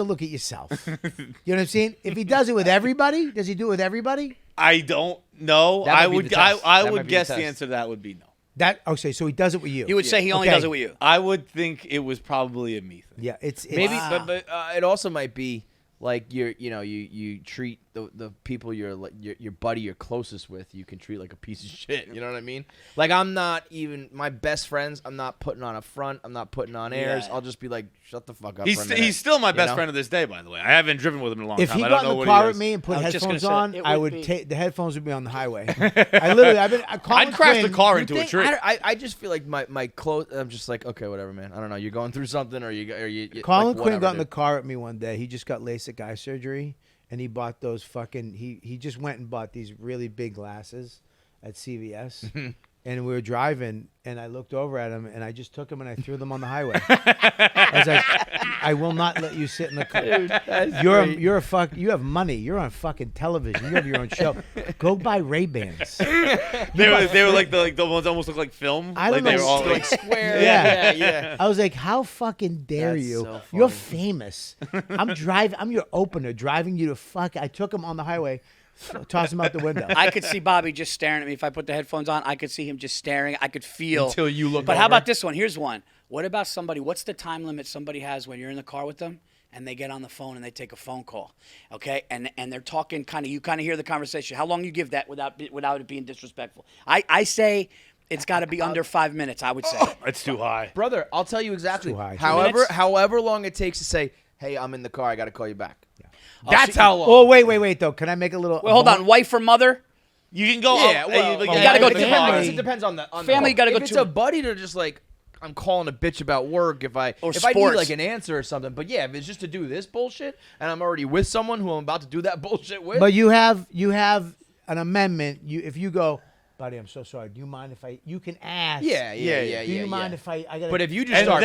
look at yourself. You know what I'm saying? If he does it with everybody, does he do it with everybody? I don't know. That I might be would. the test. I That would might be guess the the test. answer to that would be no. Okay, so he does it with you. You would say he only Okay. does it with you. I would think it was probably a me thing. Yeah, it's Maybe, Wow. but it also might be like you treat the people your buddy you're closest with, you can treat like a piece of shit. You know what I mean? Like I'm not even my best friends. I'm not putting on a front. I'm not putting on airs. Yeah. I'll just be like, shut the fuck up. He's for a minute, he's still my you best know? friend to this day, by the way. I haven't driven with him in a long If time. he I don't got know in the what car he with is. me and put I was just headphones gonna on, say, it I would would be- take the headphones would be on the highway. I literally, I'd crash the car into a Think- tree. I just feel like my clothes. I'm just like, okay, whatever, man. I don't know. You're going through something, or you Colin like, Quinn whatever, got in the dude. car with me one day. He just got LASIK eye surgery, and he bought those fucking. He just went and bought these really big glasses at CVS, and we were driving, and I looked over at him, and I just took them and I threw them on the highway. I was like, I will not let you sit in the car. You're a fuck. You have money. You're on fucking television. You have your own show. Go buy Ray-Bans. They were like the ones that almost look like film. I don't Like they know, were all like square. Yeah. yeah. I was like, how fucking dare That's you? so You're funny. famous. I'm your opener, driving you to fuck. I took him on the highway, tossed him out the window. I could see Bobby just staring at me. If I put the headphones on, I could see him just staring. I could feel. Until you look But how over. about this one? Here's one. What about somebody? What's the time limit somebody has when you're in the car with them and they get on the phone and they take a phone call? Okay, and they're talking you kind of hear the conversation. How long you give that without it being disrespectful? I say it's got to be under 5 minutes. I would say. It's too high. Brother, I'll tell you exactly. too high. 2 minutes? However long it takes to say, hey, I'm in the car. I got to call you back. That's how long. Oh, wait, though. Can I make a little? Well, hold on. Wife or mother? You can go. Yeah, up, well, you gotta go it to depends, family. it depends on the Family, you gotta if go it's to- a buddy to just like I'm calling a bitch about work if I Or if I need sports. like an answer or something. But yeah, if it's just to do this bullshit and I'm already with someone who I'm about to do that bullshit with. But you have an amendment. If you go, buddy, I'm so sorry. Do you mind if you can ask? Yeah. Do you mind if I gotta? But if you just And start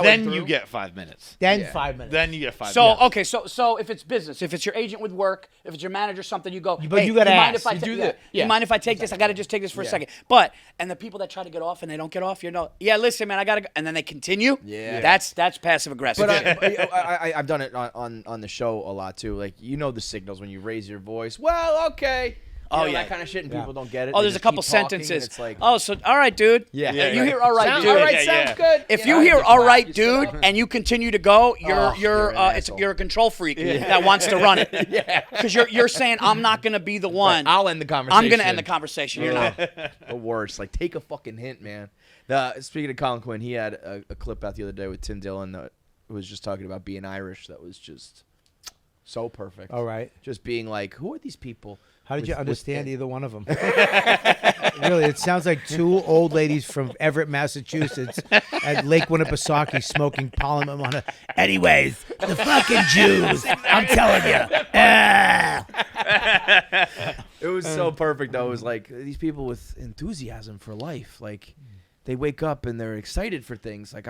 then you get 5 minutes. Then 5 minutes. Then you get 5 So minutes. okay, so if it's business, if it's your agent with work, if it's your manager, something, you go. But hey, you gotta mind ask. if I You ta- do yeah. that. You Yeah. mind if I take this? I gotta just take this for a second. But and the people that try to get off and they don't get off, listen, man, I gotta go, and then they continue. Yeah. That's passive aggressive. But I've done it on the show a lot too. Like the signals when you raise your voice. Well, okay. That kind of shit, and people don't get it. Oh, They there's a just couple keep talking, and sentences. It's like, all right, dude. Yeah. You hear all right, sounds, dude. all right, sounds good. If you hear all right, dude, and you continue to go, you're a control freak that wants to run it. Because you're saying I'm not gonna be the one. I'll end the conversation. I'm gonna end the conversation. You're not. The worst. Like, take a fucking hint, man. Speaking of Colin Quinn, he had a clip out the other day with Tim Dillon that was just talking about being Irish. That was just so perfect. All right. Just being like, who are these people? How did you understand either one of them? Really, it sounds like two old ladies from Everett, Massachusetts, at Lake Winnipesaukee smoking Parliament marijuana. Anyways, the fucking Jews, I'm telling you. It was so perfect, though. It was like these people with enthusiasm for life. Like, they wake up and they're excited for things. Like,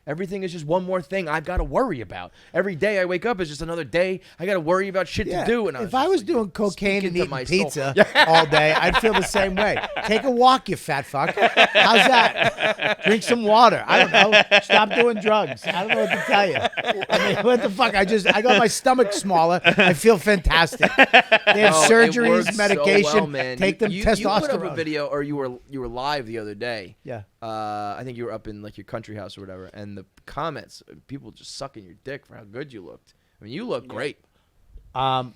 everything is just one more thing I've got to worry about. Every day I wake up is just another day I got to worry about shit to do. And if I was doing cocaine and eating my pizza all day, I'd feel the same way. Take a walk, you fat fuck. How's that? Drink some water. I don't know. Stop doing drugs. I don't know what to tell you. I mean, what the fuck? I got my stomach smaller. I feel fantastic. They have surgeries, medication. So well, man. Take them testosterone. You put up a video, or you were live the other day. Yeah. I think you were up in like your country house or whatever, and the comments, people just sucking your dick for how good you looked. I mean, you look great. I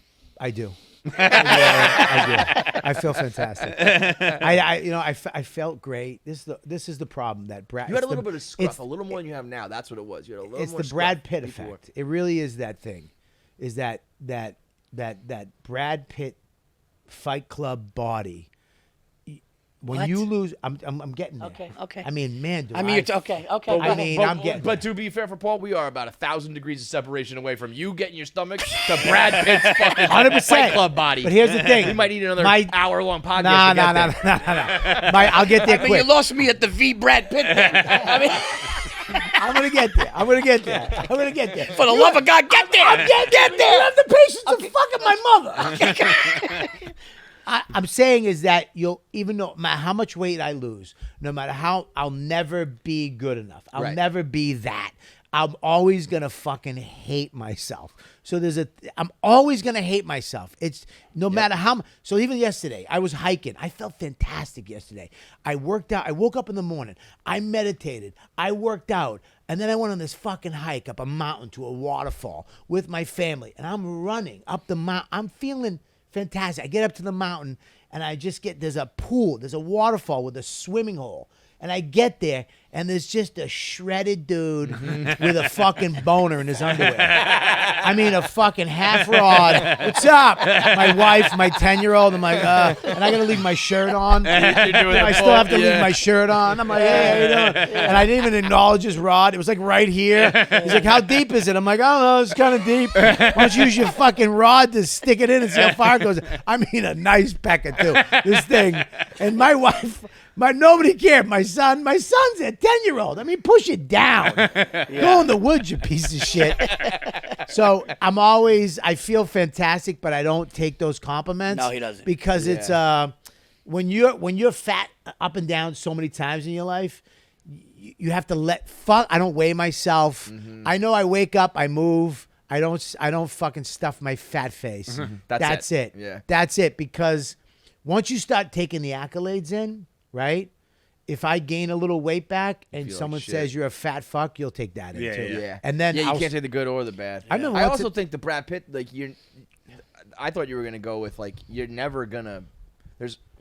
do. I do. I feel fantastic. I felt great. This is the problem that Brad. You had a little bit of scruff, a little more than you have now. That's what it was. You had a little it's more. It's the Brad Pitt effect. It really is that thing. Is that Brad Pitt Fight Club body. When What? you lose, I'm getting there. Okay. I mean, man, okay. I'm getting. But to be fair for Paul, we are about 1,000 degrees of separation away from you getting your stomach to Brad Pitt's fucking 100%. Fight Club body. But here's the thing: we might need another hour-long podcast. No. I'll get there I mean, quick. you lost me at the V Brad Pitt thing. I mean, I'm gonna get there. I'm gonna get there. for the love of God, get there. I'm getting there. You have the patience of fucking my mother. I'm saying is that even no matter how much weight I lose, no matter how, I'll never be good enough. I'll never be that. I'm always gonna fucking hate myself. So I'm always gonna hate myself. It's no matter how. So even yesterday, I was hiking. I felt fantastic yesterday. I worked out. I woke up in the morning. I meditated. I worked out. And then I went on this fucking hike up a mountain to a waterfall with my family. And I'm running up the mountain. I'm feeling fantastic. I get up to the mountain and there's a pool, there's a waterfall with a swimming hole. And I get there and there's just a shredded dude with a fucking boner in his underwear. I mean, a fucking half rod. What's up? My wife, my 10-year-old. I'm like, and I got to leave my shirt on. I still have to leave my shirt on. I'm like, hey, how you doing? And I didn't even acknowledge his rod. It was like right here. He's like, how deep is it? I'm like, I don't know. It's kind of deep. Why don't you use your fucking rod to stick it in and see how far it goes? I mean, a nice pecker, too. This thing. And my wife... nobody cared. My son's a 10-year-old. I mean, push it down. Go in the woods, you piece of shit. So I feel fantastic, but I don't take those compliments. No, he doesn't. Because it's when you're fat up and down so many times in your life, you have to I don't weigh myself. Mm-hmm. I know I wake up, I move. I don't fucking stuff my fat face. Mm-hmm. That's it. Yeah. That's it. Because once you start taking the accolades in, right? If I gain a little weight back and someone says you're a fat fuck, you'll take that in too. Yeah. And then you can't say the good or the bad. I also think the Brad Pitt, like I thought you were gonna go with like you're never gonna.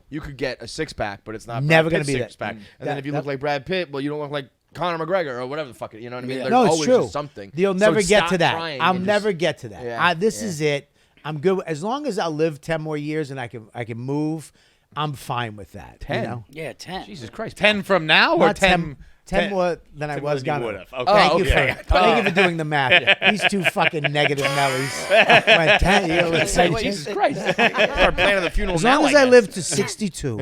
You could get a 6-pack, but it's not never Brad gonna be 6-pack. And then if you look like Brad Pitt, well, you don't look like Conor McGregor or whatever the fuck. You know what I mean? There's no, it's always true. Just something. You'll never get to that. I'll just never get to that. Yeah, This is it. I'm good as long as I live 10 more years and I can move. I'm fine with that. 10? You know? Yeah, 10. Jesus Christ. 10 from now or Not 10 10 more than I was gonna. Would have. Okay. Thank you for doing the math. These two fucking negative Nellies. Went 10, Jesus Christ. Start planning the funeral as long as I live to 62.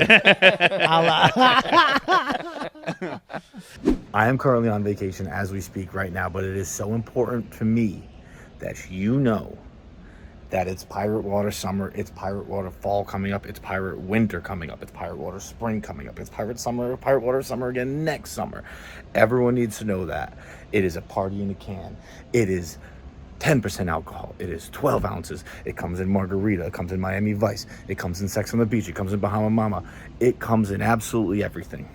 I am currently on vacation as we speak right now, but it is so important to me that you know that it's Pirate Water summer, it's Pirate Water fall coming up, it's Pirate Winter coming up, it's Pirate Water spring coming up, it's Pirate Water summer again next summer. Everyone needs to know that. It is a party in a can. It is 10% alcohol. It is 12 ounces. It comes in margarita. It comes in Miami Vice. It comes in Sex on the Beach. It comes in Bahama Mama. It comes in absolutely everything.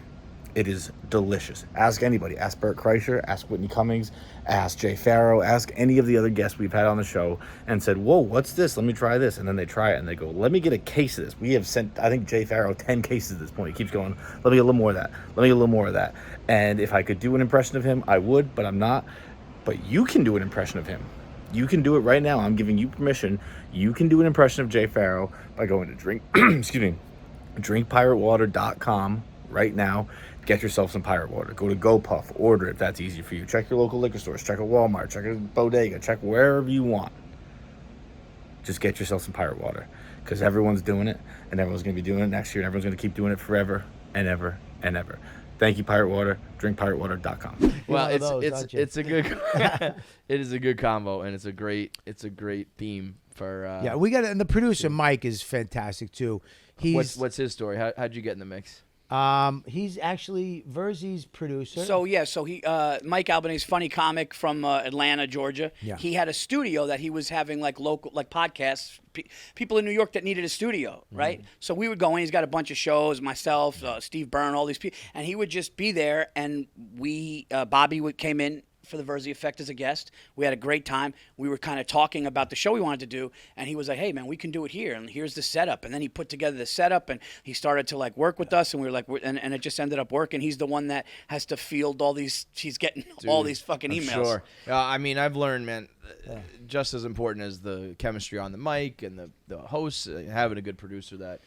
It is delicious. Ask anybody. Ask Bert Kreischer. Ask Whitney Cummings. Ask Jay Farrow. Ask any of the other guests we've had on the show and said, whoa, what's this? Let me try this. And then they try it and they go, let me get a case of this. We have sent, I think, Jay Farrow 10 cases at this point. He keeps going, let me get a little more of that. Let me get a little more of that. And if I could do an impression of him, I would, but I'm not. But you can do an impression of him. You can do it right now. I'm giving you permission. You can do an impression of Jay Farrow by going to drinkpiratewater.com right now. Get yourself some pirate water. Go to GoPuff. Order it if that's easy for you. Check your local liquor stores. Check a Walmart. Check a bodega. Check wherever you want. Just get yourself some pirate water because everyone's doing it and everyone's going to be doing it next year and everyone's going to keep doing it forever and ever and ever. Thank you, Pirate Water. Drinkpiratewater.com. Well, it's a good it is a good combo and it's a great theme for yeah, we got it, and the producer Mike is fantastic too. What's his story? How'd you get in the mix? He's actually Virzi's producer. So he Mike Albanese, funny comic from Atlanta, Georgia. Yeah. He had a studio that he was having like local podcasts. People in New York that needed a studio, right? So we would go in. He's got a bunch of shows. Myself, Steve Byrne, all these people, and he would just be there. And Bobby came in for the Virzi Effect as a guest. We had a great time. We were kind of talking about the show we wanted to do, and he was like, hey man, we can do it here, and here's the setup. And then he put together the setup, and he started to like work with us, and we were like, and it just ended up working. He's the one that has to field all these, he's getting all these fucking emails. Sure. I mean, I've learned, man, just as important as the chemistry on the mic and the host, having a good producer that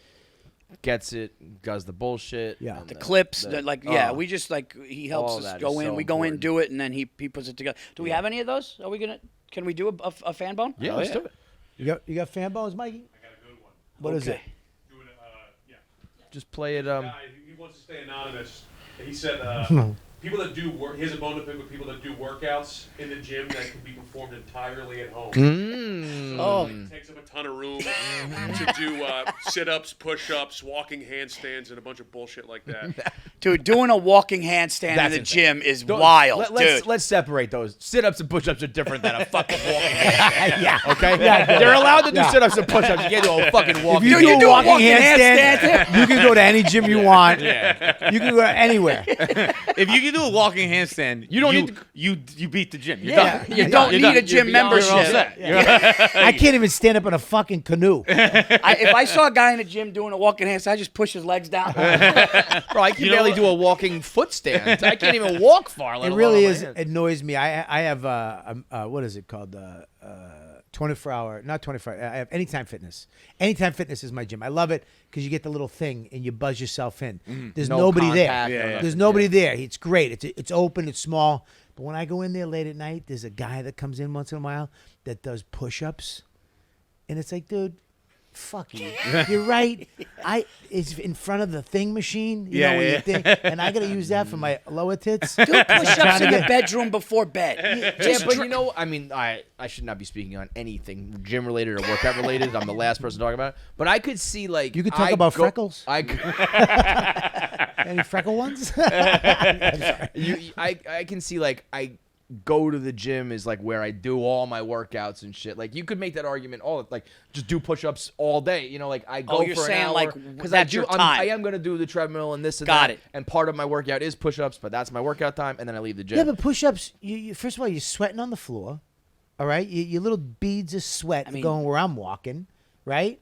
gets it, does the bullshit. Yeah. The clips, we just like, he helps us go in. So we go in, do it, and then he puts it together. Do we have any of those? Can we do a fan bone? Yeah, let's do it. You got fan bones, Mikey? I got a good one. What is it? Doing yeah. Just play it. He wants to stay anonymous. And he said people that do work, he has a bone to pick with people that do workouts in the gym that can be performed entirely at home. It takes up a ton of room to do sit-ups, push-ups, walking handstands, and a bunch of bullshit like that. Dude, doing a walking handstand in the gym is wild, dude. Let's separate those. Sit-ups and push-ups are different than a fucking walking handstand. Yeah. Okay? They're allowed to do sit-ups and push-ups. You can't do a fucking walking If you do a walking handstand, you can go to any gym you want. Yeah. You can go anywhere. If you can do a walking handstand, you don't need to, you beat the gym. You're done. You don't need a gym membership. I can't even stand up in a fucking canoe. If I saw a guy in a gym doing a walking handstand, I just push his legs down. Bro, I can barely do a walking foot stand. I can't even walk far. It really annoys me. I have what is it called? 24-hour, not 24-hour. I have Anytime Fitness. Anytime Fitness is my gym. I love it because you get the little thing and you buzz yourself in. There's nobody there. There's nobody there. It's great. It's open. It's small. But when I go in there late at night, there's a guy that comes in once in a while that does push-ups, and it's like, dude, fuck you. You're right. It's in front of the thing machine. You know, when you think, and I gotta use that for my lower tits. Do push-ups in the bedroom before bed. But you know, I mean, I should not be speaking on anything gym related or workout related. I'm the last person to talk about it. But I could see like you could talk about freckles. Any freckle ones? I can see like I go to the gym is like where I do all my workouts and shit. Like you could make that argument like just do push-ups all day. You know, like I go you're for saying an hour like because I am going to do the treadmill and this and Got that. it. And part of my workout is push-ups, but that's my workout time, and then I leave the gym. Yeah, but push-ups. You first of all, you're sweating on the floor. All right, your little beads of sweat going where I'm walking, right?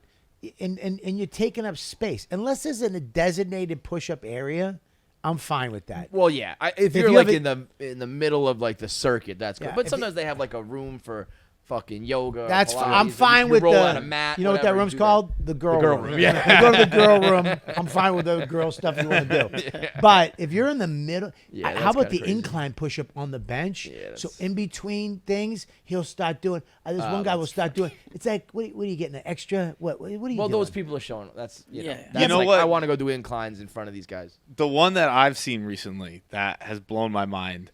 And you're taking up space. Unless there's a designated push-up area, I'm fine with that. Well, yeah. If you're like in the middle of like the circuit, that's good. But sometimes they have like a room for fucking yoga. That's Pilates, I'm fine with roll the. on a mat, You know what that whatever, room's do called? The girl room. Yeah. You go to the girl room. I'm fine with the girl stuff you want to do. But if you're in the middle, Yeah, how about that's the kinda crazy. incline push-up on the bench? Yeah, So that's- in between things, he'll start doing. This one guy will start doing. It's like, what are you getting? An extra? What are you Well, doing? those people are showing. That's Yeah. That's You know like, what? I want to go do inclines in front of these guys. The one that I've seen recently that has blown my mind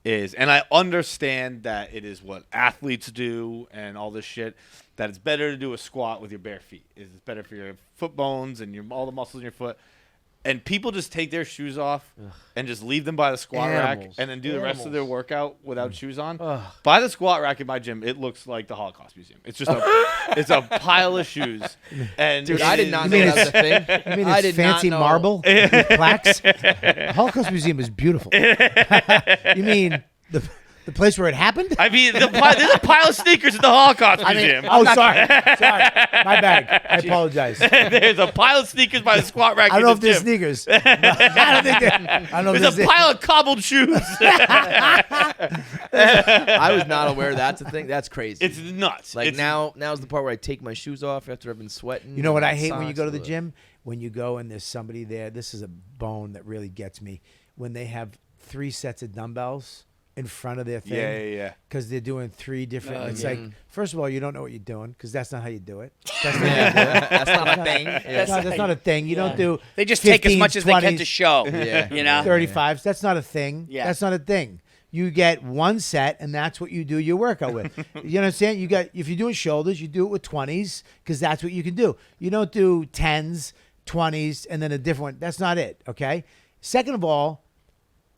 is, and I understand that it is what athletes do and all this shit, that it's better to do a squat with your bare feet. It's better for your foot bones and all the muscles in your foot. And people just take their shoes off and just leave them by the squat rack Animals. and then do the rest of their workout without shoes on. Ugh. By the squat rack in my gym, it looks like the Holocaust Museum. It's just it's a pile of shoes. And Dude, it I did is- not You know mean that was a thing. I mean, I it's did fancy not know. marble with plaques. Holocaust Museum is beautiful. You mean the place where it happened? I mean, there's a pile of sneakers at the Holocaust Museum. Oh, sorry. My bad. I apologize. There's a pile of sneakers by the squat rack. I don't know in if the there's gym. sneakers. I don't think I don't know if There's a pile of cobbled shoes. I was not aware that's a thing. That's crazy. It's nuts. like It's- now's the part where I take my shoes off after I've been sweating. You know what I and hate when you socks go to the and gym? When you go and there's somebody there. This is a bone that really gets me. When they have 3 sets of dumbbells in front of their thing. Yeah. Because they're doing 3 different. Oh, It's yeah. like, first of all, you don't know what you're doing because that's not how you do it. That's not how you do it. That's not a thing. That's not a thing. You don't do. They just take as 15s, much as they can 20s, to show. Yeah. You know? 35s. That's not a thing. Yeah. That's not a thing. You get 1 set, and that's what you do your workout with. You understand? You got if you're doing shoulders, you do it with 20s because that's what you can do. You don't do 10s, 20s, and then a different one. That's not it. Okay. Second of all,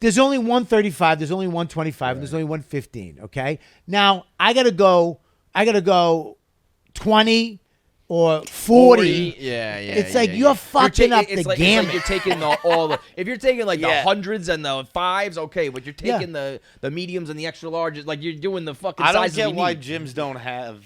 there's only 135. There's only 125. And there's only 115. Okay. Now I gotta go 20 or 40. Yeah. It's like you're fucking up the It's gamut. like you're taking all the. If you're taking like the Yeah. hundreds and the fives, okay, but you're taking the mediums and the extra larges, like you're doing the fucking. I don't sizes get we why need. gyms don't have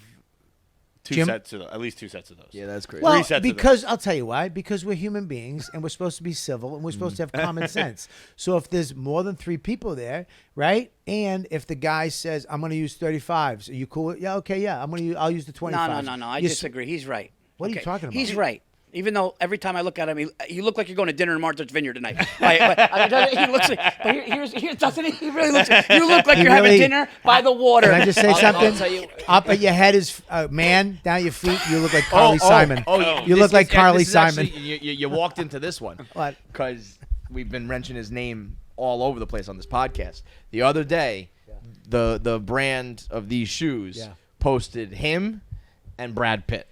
at least two sets of those. Yeah, that's crazy. Well, 3 sets of because I'll tell you why. Because we're human beings and we're supposed to be civil and we're supposed to have common sense. So if there's more than 3 people there, right? And if the guy says, "I'm going to use 35s," are you cool? Yeah, okay, yeah. I'll use the 25s. No. I You s- disagree. He's right. What are you talking about? He's right. Even though every time I look at him, you look like you're going to dinner in Martha's Vineyard tonight. He looks like, but here's doesn't he? He really looks. You look like He you're having really- dinner by the water. Can I just say I'll something? tell you- Up at your head is man. Down at your feet, you look like Carly Simon. You look like Carly Simon. You walked into this one. What? Because we've been mentioning his name all over the place on this podcast. The other day, the brand of these shoes posted him and Brad Pitt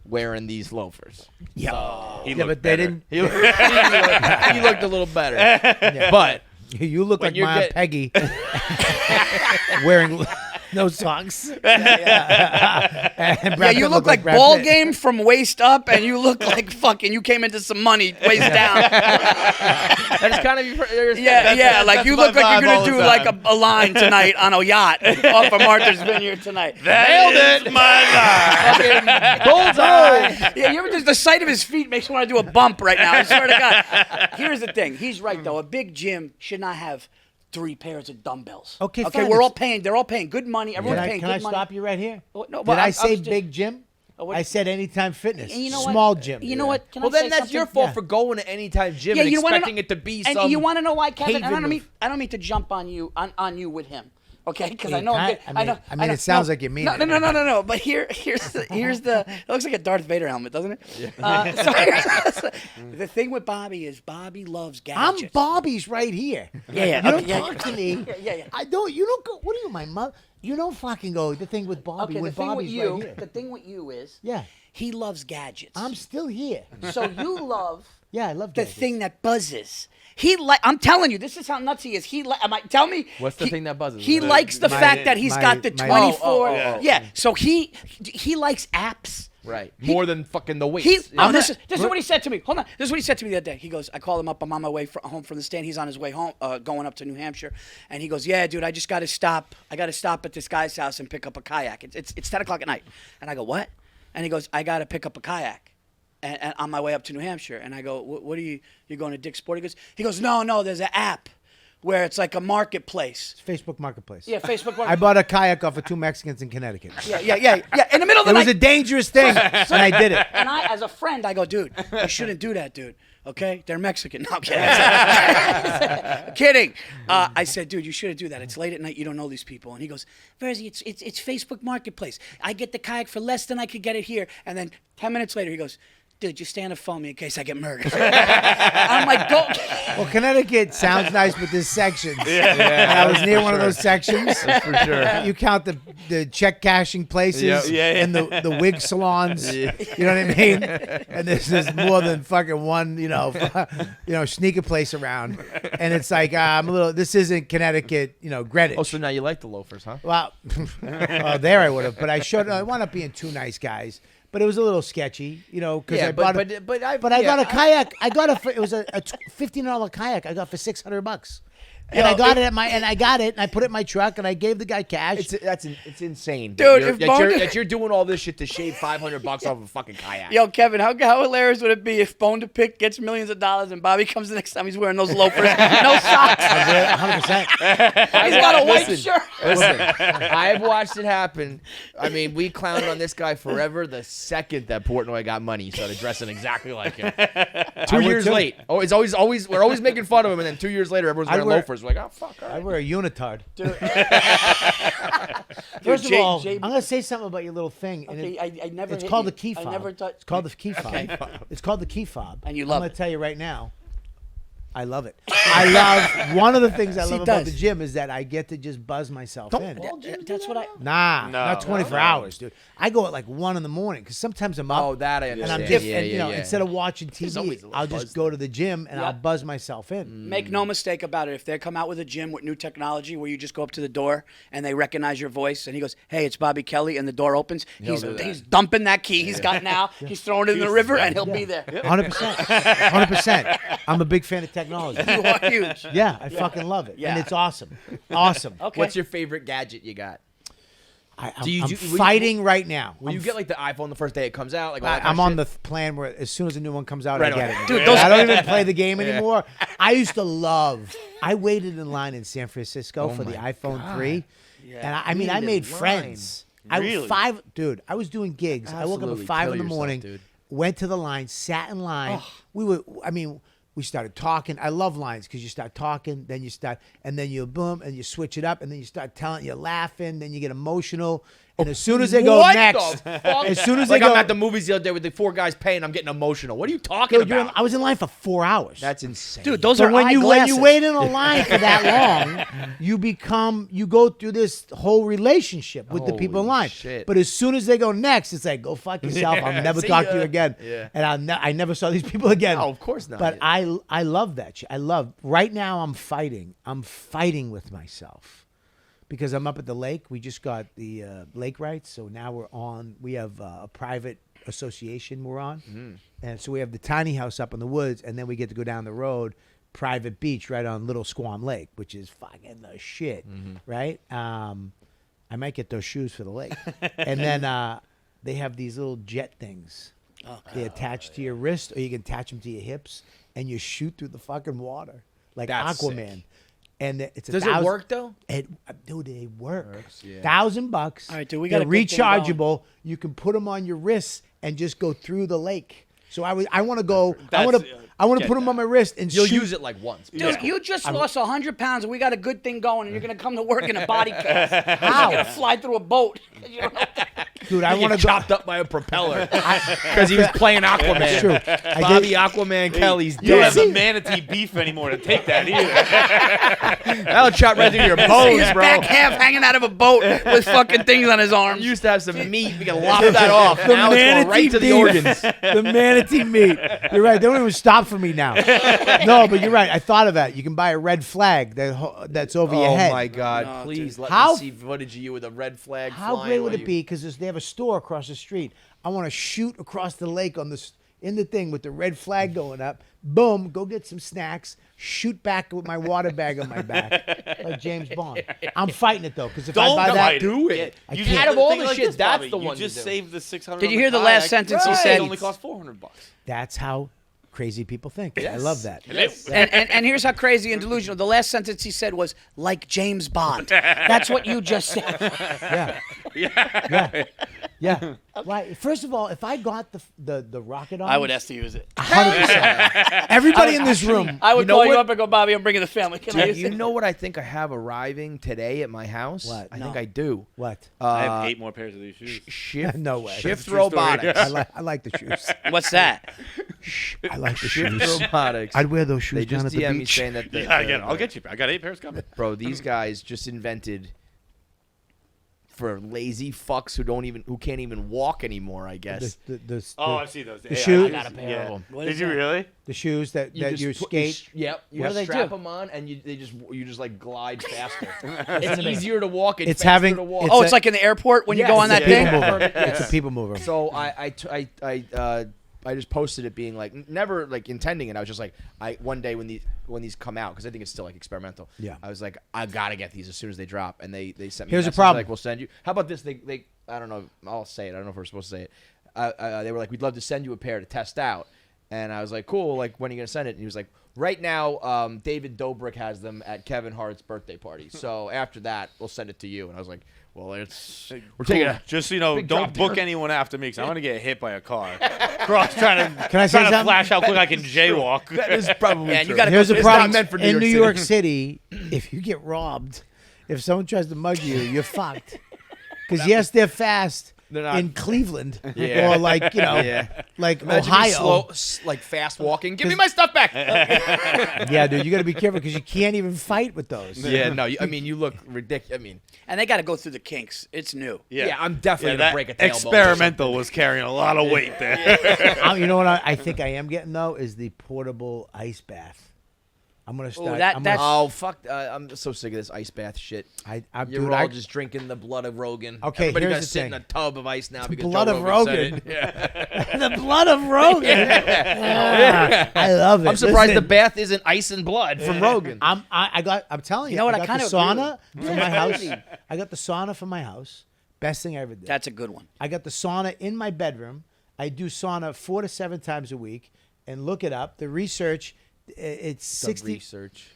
wearing these loafers. Yeah. He Yeah, looked but they better. didn't. He looked a little better. But You look When like you're my Aunt get- Peggy wearing no socks. And Yeah, Brad you Pitt look looked like Brad ball Pitt. game from waist up, and you look like fucking. You came into some money waist down. that's kind of Yeah, like you my look like you're vibe all gonna the do like time. a line tonight on a yacht off of Martha's Vineyard tonight. Nailed it, my bullseye. Yeah, you ever just the sight of his feet makes me want to do a bump right now. I swear to God. Here's the thing. He's right though. A big gym should not have 3 pairs of dumbbells. Okay, Okay, fine. we're all paying. They're all paying good money. Can Everyone's I, paying can good I money. stop you right here? Oh, no, Did but I I'm say just- big gym? what- I said Anytime Fitness. And you know what? Small gym. You know what? Can Well, I say then that's your something? fault Yeah. for going to Anytime Gym Yeah, and you wanna expecting know- it to be and some. you want to know why, Kevin? haven of- I don't mean to jump on you with him. Okay, because I You know I'm can't- good. I mean, it sounds like you mean no, it. No. But here's the. It looks like a Darth Vader helmet, doesn't it? Yeah. The thing with Bobby is Bobby loves I'm gadgets. Bobby's right here. Yeah. You don't okay, yeah, talk to me. Yeah. I don't. You don't go. What are you, my mother? You don't fucking go. The thing with Bobby. Okay, when the thing with Bobby's you, right here. the thing with you is, Yeah. he loves gadgets. I'm still here. So you love Yeah, I love the gadgets. thing that buzzes. I'm telling you, this is how nuts he is. Tell me. What's the thing that buzzes? He likes the My- fact that he's my- got the my- 24. Oh. Yeah. So he likes apps. Right. More than fucking the weights. This is what he said to me. Hold on. This is what he said to me the other day. He goes, I call him up. I'm on my way home from the stand. He's on his way home, going up to New Hampshire. And he goes, yeah, dude, I just got to stop. I got to stop at this guy's house and pick up a kayak. It's 10 o'clock at night. And I go, what? And he goes, I got to pick up a kayak. And on my way up to New Hampshire. And I go, what are you going to Dick's Sport? He goes, no, there's an app where it's like a marketplace. It's Facebook Marketplace. Yeah, Facebook Marketplace. I bought a kayak off of 2 Mexicans in Connecticut. Yeah. In the middle of the It night. was a dangerous thing, and I did it. And I, as a friend, I go, dude, you shouldn't do that, dude. Okay? They're Mexican. No, I'm kidding. Kidding. I said, dude, you shouldn't do that. It's late at night. You don't know these people. And he goes, Virzi, it's Facebook Marketplace. I get the kayak for less than I could get it here. And then 10 minutes later, he goes, dude, just stay on the phone me in case I get murdered. I'm like, go. Well, Connecticut sounds nice, but there's sections. And I was near one of those sections. For sure. You count the check cashing places and the wig salons. You know what I mean? And there's more than fucking one, sneaker place around. And it's like, this isn't Connecticut, Greenwich. Oh, so now you like the loafers, huh? Well, there I would have. But I wound up being 2 nice guys. But it was a little sketchy, because I bought I got a kayak. It was a $15 kayak. I got for $600. And I got it and I put it in my truck and I gave the guy cash. It's insane, dude. That you're doing all this shit to shave $500 off of a fucking kayak. Yo, Kevin, how hilarious would it be if Bone to Pick gets millions of dollars and Bobby comes the next time he's wearing those loafers, no socks, 100%. he's got a white shirt. Listen, I've watched it happen. I mean, we clowned on this guy forever. The second that Portnoy got money, he started dressing exactly like him. 2 years late. Oh, it's always we're always making fun of him, and then 2 years later, everyone's wearing loafers. We're like, oh fuck. I wear a unitard. Dude. First of all, I'm gonna say something about your little thing. And okay, I never. It's called the key fob. I never It's called the key fob. It's called the key fob. And you love it. I'm gonna tell you right now. I love it. I love one of the things I love about the gym is that I get to just buzz myself in. That's what I. Not 24 hours, dude. I go at like 1 in the morning because sometimes I'm up. Oh, that I understand. And I'm just, instead of watching TV, I'll just go to the gym and I'll buzz myself in. Make no mistake about it. If they come out with a gym with new technology where you just go up to the door and they recognize your voice and he goes, "Hey, it's Bobby Kelly," and the door opens, he's dumping that key he's got now. He's throwing it in the river and he'll be there. 100%. 100%. I'm a big fan of technology. You are huge. Yeah, I fucking love it. Yeah. And it's awesome. Awesome. Okay. What's your favorite gadget you got? I'm fighting right now. Will you get like the iPhone the first day it comes out? Like I'm on the plan where as soon as a new one comes out, I get it. Dude, I don't even play the game anymore. I used to love. I waited in line in San Francisco for the iPhone 3, and I made friends. Really? I was doing gigs. I woke up at 5 in the morning, went to the line, sat in line. We started talking. I love lines because you start talking, then you start, and then you boom, and you switch it up, and then you start telling, you're laughing, then you get emotional. And as soon as they go next, as soon as they go, I'm at the movies the other day with the 4 guys paying, I'm getting emotional. What are you talking about? I was in line for 4 hours. That's insane, dude. Those are when you wait in a eyeglasses. line for that long, you go through this whole relationship with the people in line. Shit. But as soon as they go next, it's like, go fuck yourself. I'll never talk to you again. Yeah. And I never saw these people again. No, of course not. But I love that shit. Right now I'm fighting. I'm fighting with myself. Because I'm up at the lake. We just got the lake rights. So now we have a private association we're on. Mm-hmm. And so we have the tiny house up in the woods. And then we get to go down the road, private beach right on Little Squam Lake, which is fucking the shit, right? I might get those shoes for the lake. And then they have these little jet things. They attach to your wrist or you can attach them to your hips. And you shoot through the fucking water like That's Aquaman. Sick. And it's Does it work though? Dude, they work. Yeah. $1,000. All right, dude, we got They're rechargeable. You can put them on your wrists and just go through the lake. So I want to go. I want to put them on my wrist and you'll shoot. use it like once. Dude, you just lost 100 pounds and we got a good thing going and you're going to come to work in a body cast. How? You're going to fly through a boat. Dude, I want to chopped up by a propeller because he was playing Aquaman. That's true. Bobby Aquaman Kelly's dead. You don't have the manatee beef anymore to take that either. That'll chop right through your bones, His bro. back half hanging out of a boat with fucking things on his arms. You used to have some meat. We can lop that off. Now it's going right to the organs. The manatee meat. You're right. They don't even stop for me now. No, but you're right. I thought of that. You can buy a red flag that's over your head. Oh my God! No, please let me see footage of you with a red flag. How great would it be? Because they have a store across the street. I want to shoot across the lake in the thing with the red flag going up. Boom! Go get some snacks. Shoot back with my water bag on my back, like James Bond. I'm fighting it though, because if I buy that, do it. You out of all the shit, that's the one. You just saved the $600. Did you hear the last sentence he said? It only cost $400. That's how crazy people think. I love that. And here's how crazy and delusional. The last sentence he said was, like James Bond. That's what you just said. Yeah. Why? First of all, if I got the rocket on, I would ask to use it. 100%. Everybody in this room. I would call you up and go, Bobby, I'm bringing the family. Can I use You it? know what I think I have arriving today at my house? What? I think I do. What? I have 8 more pairs of these shoes. Shift. No way. Shift True story. robotics. I like the shoes. What's that? I like the Shift shoes. robotics. I'd wear those shoes They down just at the DM me beach. saying that. I'll get you. I got 8 pairs coming. Bro, these guys just invented for lazy fucks who can't even walk anymore. I guess. I see those. The shoes. I got a pair of them. Did you really? The shoes that you just skate. Yep. You What do they strap do? them on, and you just like glide faster. It's easier to walk. It's faster having- to walk. it's It's like in the airport when you go on that It's a thing? people mover. Yes. It's a people mover. So I just posted it being like never like intending it. I was just like one day when these come out, because I think it's still like experimental. Yeah. I was like, I gotta get these as soon as they drop, and they sent me. Here's the message, problem. Like, we'll send you. How about this? They I don't know. I'll say it. I don't know if we're supposed to say it. They were like, we'd love to send you a pair to test out, and I was like, cool. Like, when are you gonna send it? And he was like, right now, David Dobrik has them at Kevin Hart's birthday party. So after that, we'll send it to you. And I was like, well, we're taking a Just so you know, big don't drop book there. anyone after me, because I'm gonna get hit by a car. Cross trying to Can I say something? flash how quick I can jaywalk. That is probably Yeah, true. you gotta Here's go the it's problem. not meant for New In York New City. York City, if you get robbed, if someone tries to mug you, you're fucked. Because yes, they're fast They're not. in Cleveland Yeah. or like Yeah. like Imagine Ohio. me like fast walking. Give me my stuff back. Yeah, dude, you got to be careful because you can't even fight with those. Yeah, no. I mean, you look ridiculous. I mean, And they got to go through the kinks. It's new. yeah, I'm definitely that gonna break a tailbone. experimental was carrying a lot of weight there. You know what I think I am getting though is the portable ice bath. I'm gonna start. that's- Oh fuck! I'm so sick of this ice bath shit. You're all just drinking the blood of Rogan. Okay, Everybody here's gotta the sit thing. in a tub of ice now because blood Joe of Rogan said Rogan. it. Yeah. the blood of Rogan. I love it. I'm surprised the Listen, bath isn't ice and blood from Rogan. I'm telling you. know what, I I got the kinda sauna for my house. I got the sauna for my house. Best thing I ever did. That's a good one. I got the sauna in my bedroom. I do sauna 4 to 7 times a week. And look it up. The research, it's 60. research.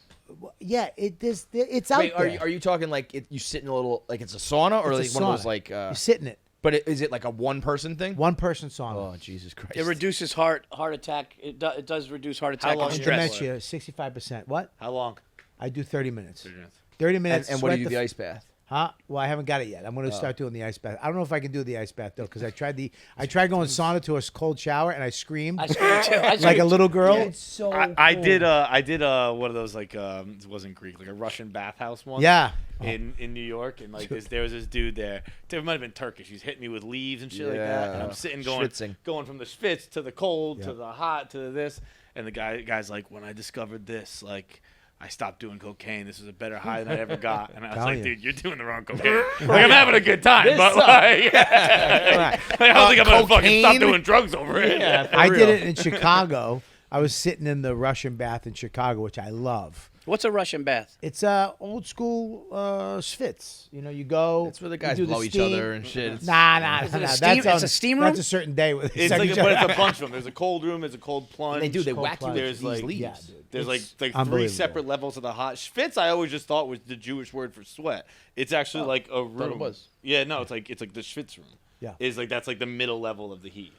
Yeah, it's out Wait, there. are you talking like you sit in a little like it's a sauna or It's like a one of sauna. those like? You sit in it. But is it like a one person thing? One person sauna. Oh Jesus Christ! It reduces heart attack. It does reduce heart attack long and is stress. Dementia, 65%. What? How long? I do 30 minutes. 30 minutes. 30 minutes. And what do sweat you do the ice bath? Huh? Well, I haven't got it yet. I'm going to start doing the ice bath. I don't know if I can do the ice bath though, because I tried going sauna to a cold shower and I screamed I scream too. like a little girl. It's so. I did one of those like it wasn't Greek, like a Russian bathhouse one. Yeah. In New York, and like there was this dude there. It might have been Turkish. He's hitting me with leaves and shit like that, and I'm sitting Schwitzing. going from the schwitz to the cold to the hot to this, and the guy's like, when I discovered this, like, I stopped doing cocaine. This was a better high than I ever got. And I was Telling like, you. dude, you're doing the wrong cocaine. Like, I'm having a good time, but like, I don't think I'm gonna fucking stop cocaine? doing drugs over it. Yeah, for I real. did it in Chicago. I was sitting in the Russian bath in Chicago, which I love. What's a Russian bath? It's old school schwitz. You know, you go. That's where the you guys do the blow each steam. other and shit. It's- Nah. Is it a That's steam- it's on- a steam That's room? a certain day. With It's like, but it's a bunch of them. There's a cold room. There's a cold plunge. They do. They cold whack you plunge. with There's these like- leaves. Yeah, dude. There's like three unbelievable. separate levels of the hot. Schwitz, I always just thought was the Jewish word for sweat. It's actually like a room. it was. Yeah, no, it's like the Schwitz room. Yeah. Is like that's like the middle level of the heat.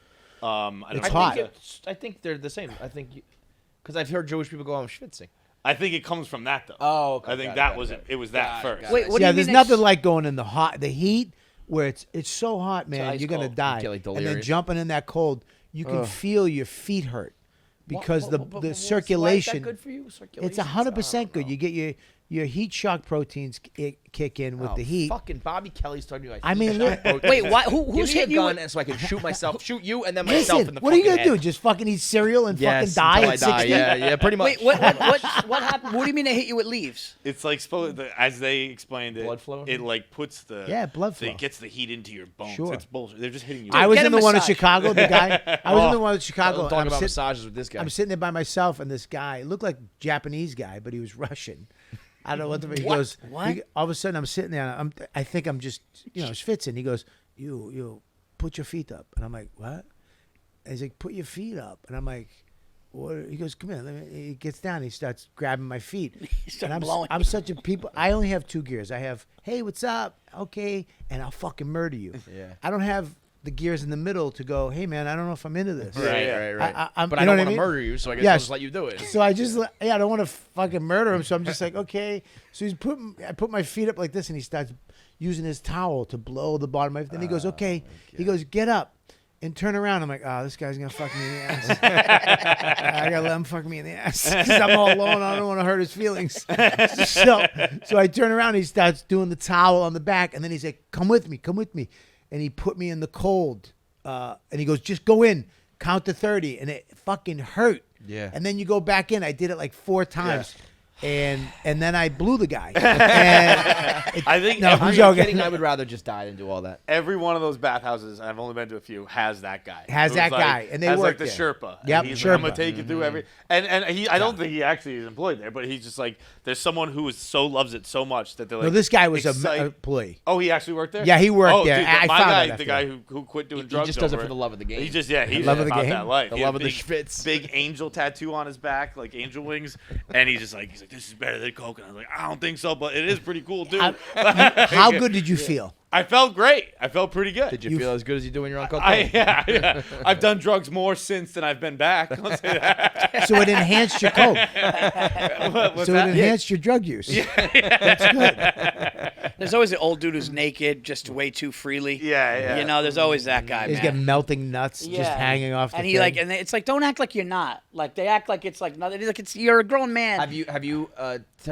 I don't It's know. hot. I think they're the same. I think because I've heard Jewish people go, I'm schwitzing. I think it comes from that though. Oh, okay. I think Got it, that got it, was got it. it was that Got it, first. got it. Wait, what do Yeah, you there's mean nothing like going in the heat where it's so hot, man. ice You're gonna cold. die. You get, like, And then delirious. jumping in that cold, you can feel your feet hurt because the circulation. Why is that good for you? It's 100% good. You get your heat shock proteins kick in with the heat. Fucking Bobby Kelly's talking about. I mean, heat shock look- proteins. Wait, why? Who's Give me hitting a you? gun With, and so I can shoot you, and then myself in Listen, the what are you fucking gonna do? head. Just fucking eat cereal and Yes, fucking die until at I die. 60? Yeah, pretty much. wait, what happened? What do you mean they hit you with leaves? It's like as they explained it, Blood flow? it like puts the blood flow. It gets the heat into your bones. Sure. It's bullshit. They're just hitting you. I was get in a the one in massage. Chicago. The guy. I was in the one in Chicago. Talking I'm about sit- massages with this guy. I'm sitting there by myself, and this guy looked like a Japanese guy, but he was Russian. I don't know what the. He goes. What? All of a sudden, I'm sitting there. And I think I'm just schwitzing. He goes, you put your feet up, and I'm like, what? And he's like, put your feet up, and I'm like, He goes, come here. He gets down. He starts grabbing my feet. And I'm such a people. I only have 2 gears. I have, hey, what's up? Okay, and I'll fucking murder you. Yeah. I don't have the gears in the middle to go, hey man, I don't know if I'm into this. Right. But I don't want to murder you, so I guess I'll just let you do it. So I just, I don't want to fucking murder him. So I'm just like, okay. So I put my feet up like this, and he starts using his towel to blow the bottom of my feet. Then he goes, okay. He goes, get up and turn around. I'm like, oh, this guy's gonna fuck me in the ass. I gotta let him fuck me in the ass because I'm all alone. I don't want to hurt his feelings. So I turn around. And he starts doing the towel on the back, and then he's like, come with me. And he put me in the cold. And he goes, just go in, count to 30. And it fucking hurt. Yeah. And then you go back in. I did it like 4 times. Yeah. And then I blew the guy. And I think I'm joking. I would rather just die than do all that. Every one of those bathhouses, and I've only been to a few, has that guy. And they has work like the there. Sherpa. Yep, he's Sherpa. I'm gonna take you through every. And he, I don't think he actually is employed there, but he's just like, there's someone who loves it so much that they're like. No, this guy was an employee. Oh, he actually worked there. Yeah, he worked there. Dude, I my found guy, out the guy who quit doing drugs. He just does it for the love of the game. He's love of the about game? that life. The love of the schwitz. Big angel tattoo on his back, like angel wings, and he's like, this is better than coke. And I was like, I don't think so, but it is pretty cool, dude. How good did you feel? I felt great. I felt pretty good. Did you feel as good as you do when you're on cocaine? Yeah. I've done drugs more since than I've been back. I'll say that. So it enhanced your coke. What's So that? it enhanced your drug use. That's good. There's always an old dude who's naked just way too freely. Yeah. You know, there's always that guy, He's man. getting melting nuts just hanging off the and he thing. like, and it's like, don't act like you're not. Like they act like it's like nothing. Like it's you're a grown man. Have you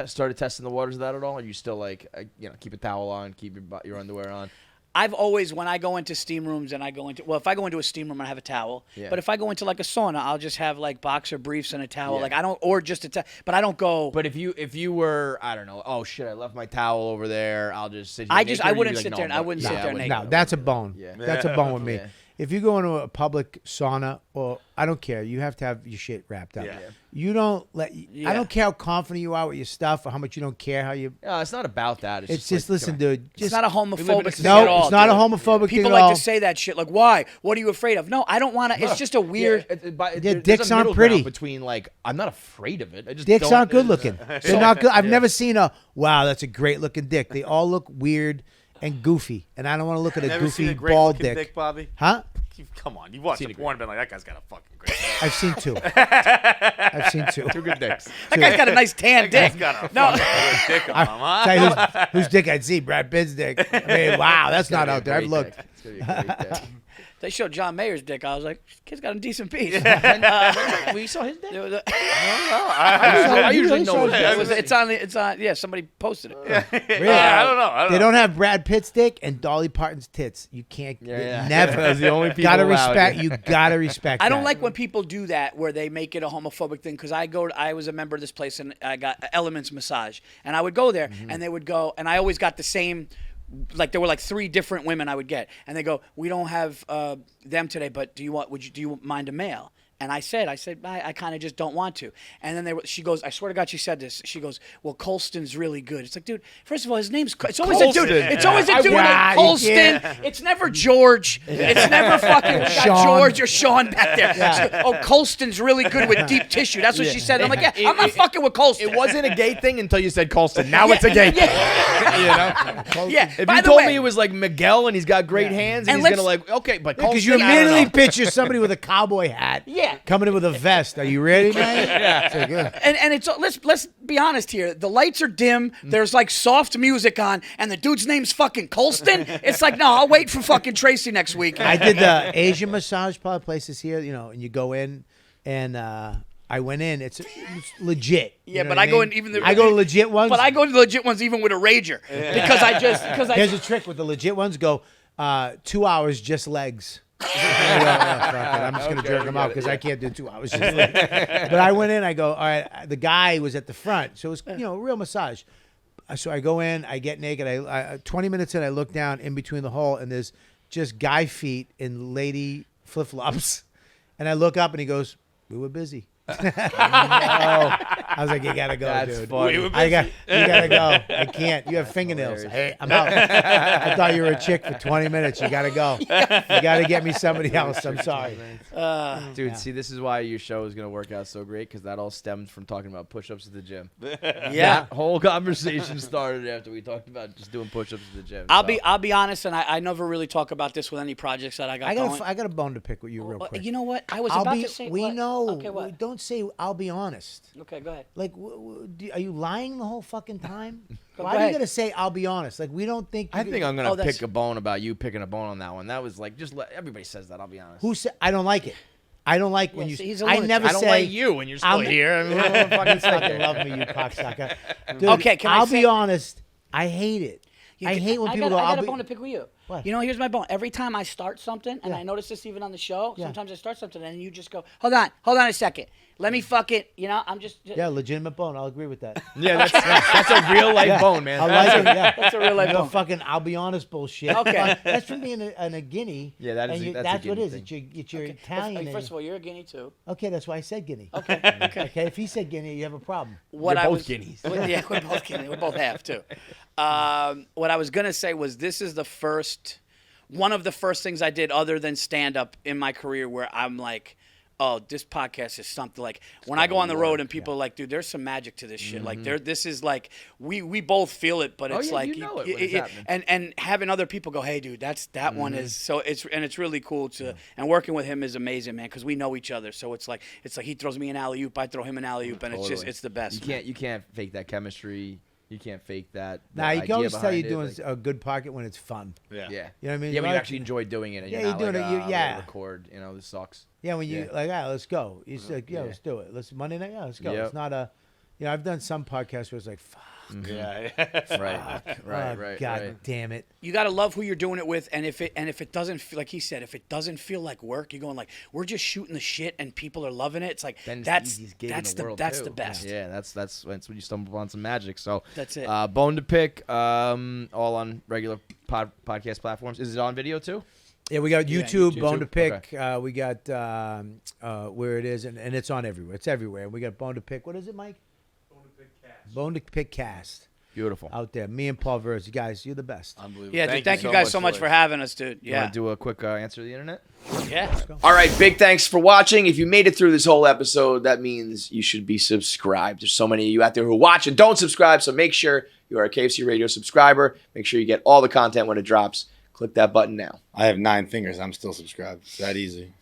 started testing the waters of that at all? Or are you still like, keep a towel on, keep your underwear on? I've always, when I go into steam rooms and if I go into a steam room, I have a towel. Yeah. But if I go into like a sauna, I'll just have like boxer briefs and a towel. Yeah. Or just a towel. But I don't go. But if you were, I don't know, oh shit, I left my towel over there, I'll just sit here. I wouldn't sit there. I wouldn't sit there naked. No, that's a bone. Yeah. That's a bone with me. Yeah. If you go into a public sauna, or I don't care, you have to have your shit wrapped up. Yeah. You don't I don't care how confident you are with your stuff or how much you don't care how you. No, it's not about that. It's just like, listen, dude. It's not a homophobic thing No, at all. it's not dude. a homophobic thing People at all. like to say that shit. Like, why? What are you afraid of? No, I don't want to. It's just a weird. Dicks aren't pretty. Between like, I'm not afraid of it. I just Dicks don't, aren't good looking. They're not good. I've never seen wow, that's a great looking dick. They all look weird and goofy, and I don't want to look at a Never seen goofy a great bald looking dick. Bobby? Huh? Come on, you've watched the porn and been like, that guy's got a fucking great dick. I've seen 2. I've seen 2. 2 good dicks. That guy's got a nice tan dick. He's got a fucking good dick on him, huh? Tell you whose dick I'd see, Brad Pitt's dick. I mean, wow, that's not out there. I've looked. It's gonna be a great dick. They showed John Mayer's dick. I was like, kid's got a decent piece. We saw his dick. I usually know. It's on. Yeah, somebody posted it. Really? I don't know. They don't have Brad Pitt's dick and Dolly Parton's tits. You can't. Never. That's the only people Gotta allowed. respect. You gotta respect. I don't that. like when people do that where they make it a homophobic thing because I was a member of this place and I got Elements Massage and I would go there and they would go and I always got the same. Like there were like 3 different women I would get, and they go, "We don't have them today, but do you mind a male?" And I said, I kind of just don't want to. And then she goes, I swear to God, she said this. She goes, well, Colston's really good. It's like, dude, first of all, his name's, it's always Colston. a dude. It's always a dude named Colston. It's never George. It's never fucking, we got Sean. George or Sean back there. She goes, Colston's really good with deep tissue. That's what she said. And I'm like, yeah, I'm not fucking with Colston. It wasn't a gay thing until you said Colston. Now it's a gay thing. You know? Yeah. If By you the told way, me it was like Miguel and he's got great hands and And he's gonna let's- like, okay, but Because Colston, you I don't immediately know. picture somebody with a cowboy hat. Yeah. Coming in with a vest. Are you ready, man? Yeah. And it's let's be honest here. The lights are dim. There's like soft music on, and the dude's name's fucking Colston. It's like, no, I'll wait for fucking Tracy next week. I did the Asian massage places here, and you go in, and I went in. It's legit. Yeah, You know but what I go mean? in even the I go to legit ones. But I go to the legit ones even with a rager because Here's a trick with the legit ones. Go 2 hours just legs. Fuck it, I'm just gonna jerk them out because I can't do 2 hours. Just legs. But I went in. I go, all right. The guy was at the front, so it was a real massage. So I go in. I get naked. I 20 minutes in, I look down in between the hole, and there's just guy feet in lady flip flops. And I look up, and he goes, "We were busy." I was like, you gotta go, That's dude. funny. You gotta go. I can't. You have fingernails. Hey, I'm out. I thought you were a chick for 20 minutes. You gotta go. You gotta get me somebody else. I'm sorry. Dude, see, this is why your show is gonna work out so great, because that all stemmed from talking about push-ups at the gym. Yeah. That whole conversation started after we talked about just doing push-ups at the gym. I'll be honest, and I never really talk about this with any projects that I got going. I got a bone to pick with you real quick. You know what? I was about to say. We what? know. Okay, what? Don't say I'll be honest. Okay, go ahead. Like, are you lying the whole fucking time? Go Why are ahead. you gonna say I'll be honest? Like, we don't think. I think I'm gonna that's- pick a bone about you picking a bone on that one. That was like, everybody says that. I'll be honest. Who said? I don't like it. I don't like when you. see, he's a I lunatic. never I don't say. like you when you're still here. I mean, what the fuck is Fucking that? love me, you cocksucker. Dude, Okay, can I I'll say- be honest. I hate it. I hate when people go. I I'll got a be. bone to pick with you. What? You know, here's my bone. Every time I start something, and Yeah. I notice this even on the show, Yeah. sometimes I start something, and you just go, hold on a second. Let me fuck it. You know, I'm just. Yeah, legitimate bone. I'll agree with that. Yeah, that's a real life bone, man. I like it. Yeah, That's a real life no bone. fucking. I'll be honest bullshit. Okay. That's from being a Guinea. Yeah, that is and that's a that's what it Guinea is. thing. It's your Okay. Italian. First of all, you're a guinea too. Okay, that's why I said Guinea. Okay. Okay, if he said Guinea, you have a problem. What You're I both was, guineas. Yeah, we're both guinea. We both have too. What I was gonna say was this is one of the first things I did other than stand up in my career where I'm like, oh, this podcast is something like when I go on the road and people are like, dude, there's some magic to this shit. Like this is like we both feel it, but it's yeah, like you know it when it's happening. and having other people go, hey, dude, that one is so it's really cool to and working with him is amazing, man, because we know each other. So it's like he throws me an alley oop, I throw him an alley oop, and it's the best. You can't fake that chemistry. You can't fake that. Nah, you can idea always tell behind you're it, doing like- a good pocket when it's fun. Yeah. Yeah. You know what I mean? Yeah, when you Like- actually enjoy doing it, and Yeah, you're you're not doing like, it, you- yeah. record. You know, this sucks. Yeah, when you Yeah. like, let's go. He's like, let's do it. Let's Monday night. Yeah, let's go. Yep. It's not a, I've done some podcasts where it's like, fuck. Yeah. Right. God damn it. You got to love who you're doing it with, and if it doesn't feel, like he said, if it doesn't feel like work, you're going like, we're just shooting the shit and people are loving it. It's like Then it's that's the easiest gig in the world, that's too. the best. Yeah, that's when you stumble upon some magic. So That's it. Bone to pick, all on regular podcast platforms. Is it on video too? Yeah, we got YouTube, Bone to YouTube, Pick. We got where it is, and it's on everywhere. It's everywhere. We got Bone to Pick. What is it, Mike? Bone to Pick Cast. Beautiful. Out there. Me and Paul Virzi. Guys, you're the best. Unbelievable. Yeah, dude, thank you guys so much for having us, dude. You Yeah. want to do a quick answer to the internet? Yeah. All right, big thanks for watching. If you made it through this whole episode, that means you should be subscribed. There's so many of you out there who watch and don't subscribe, so make sure you are a KFC Radio subscriber. Make sure you get all the content when it drops. Click that button now. I have 9 fingers. I'm still subscribed. It's that easy.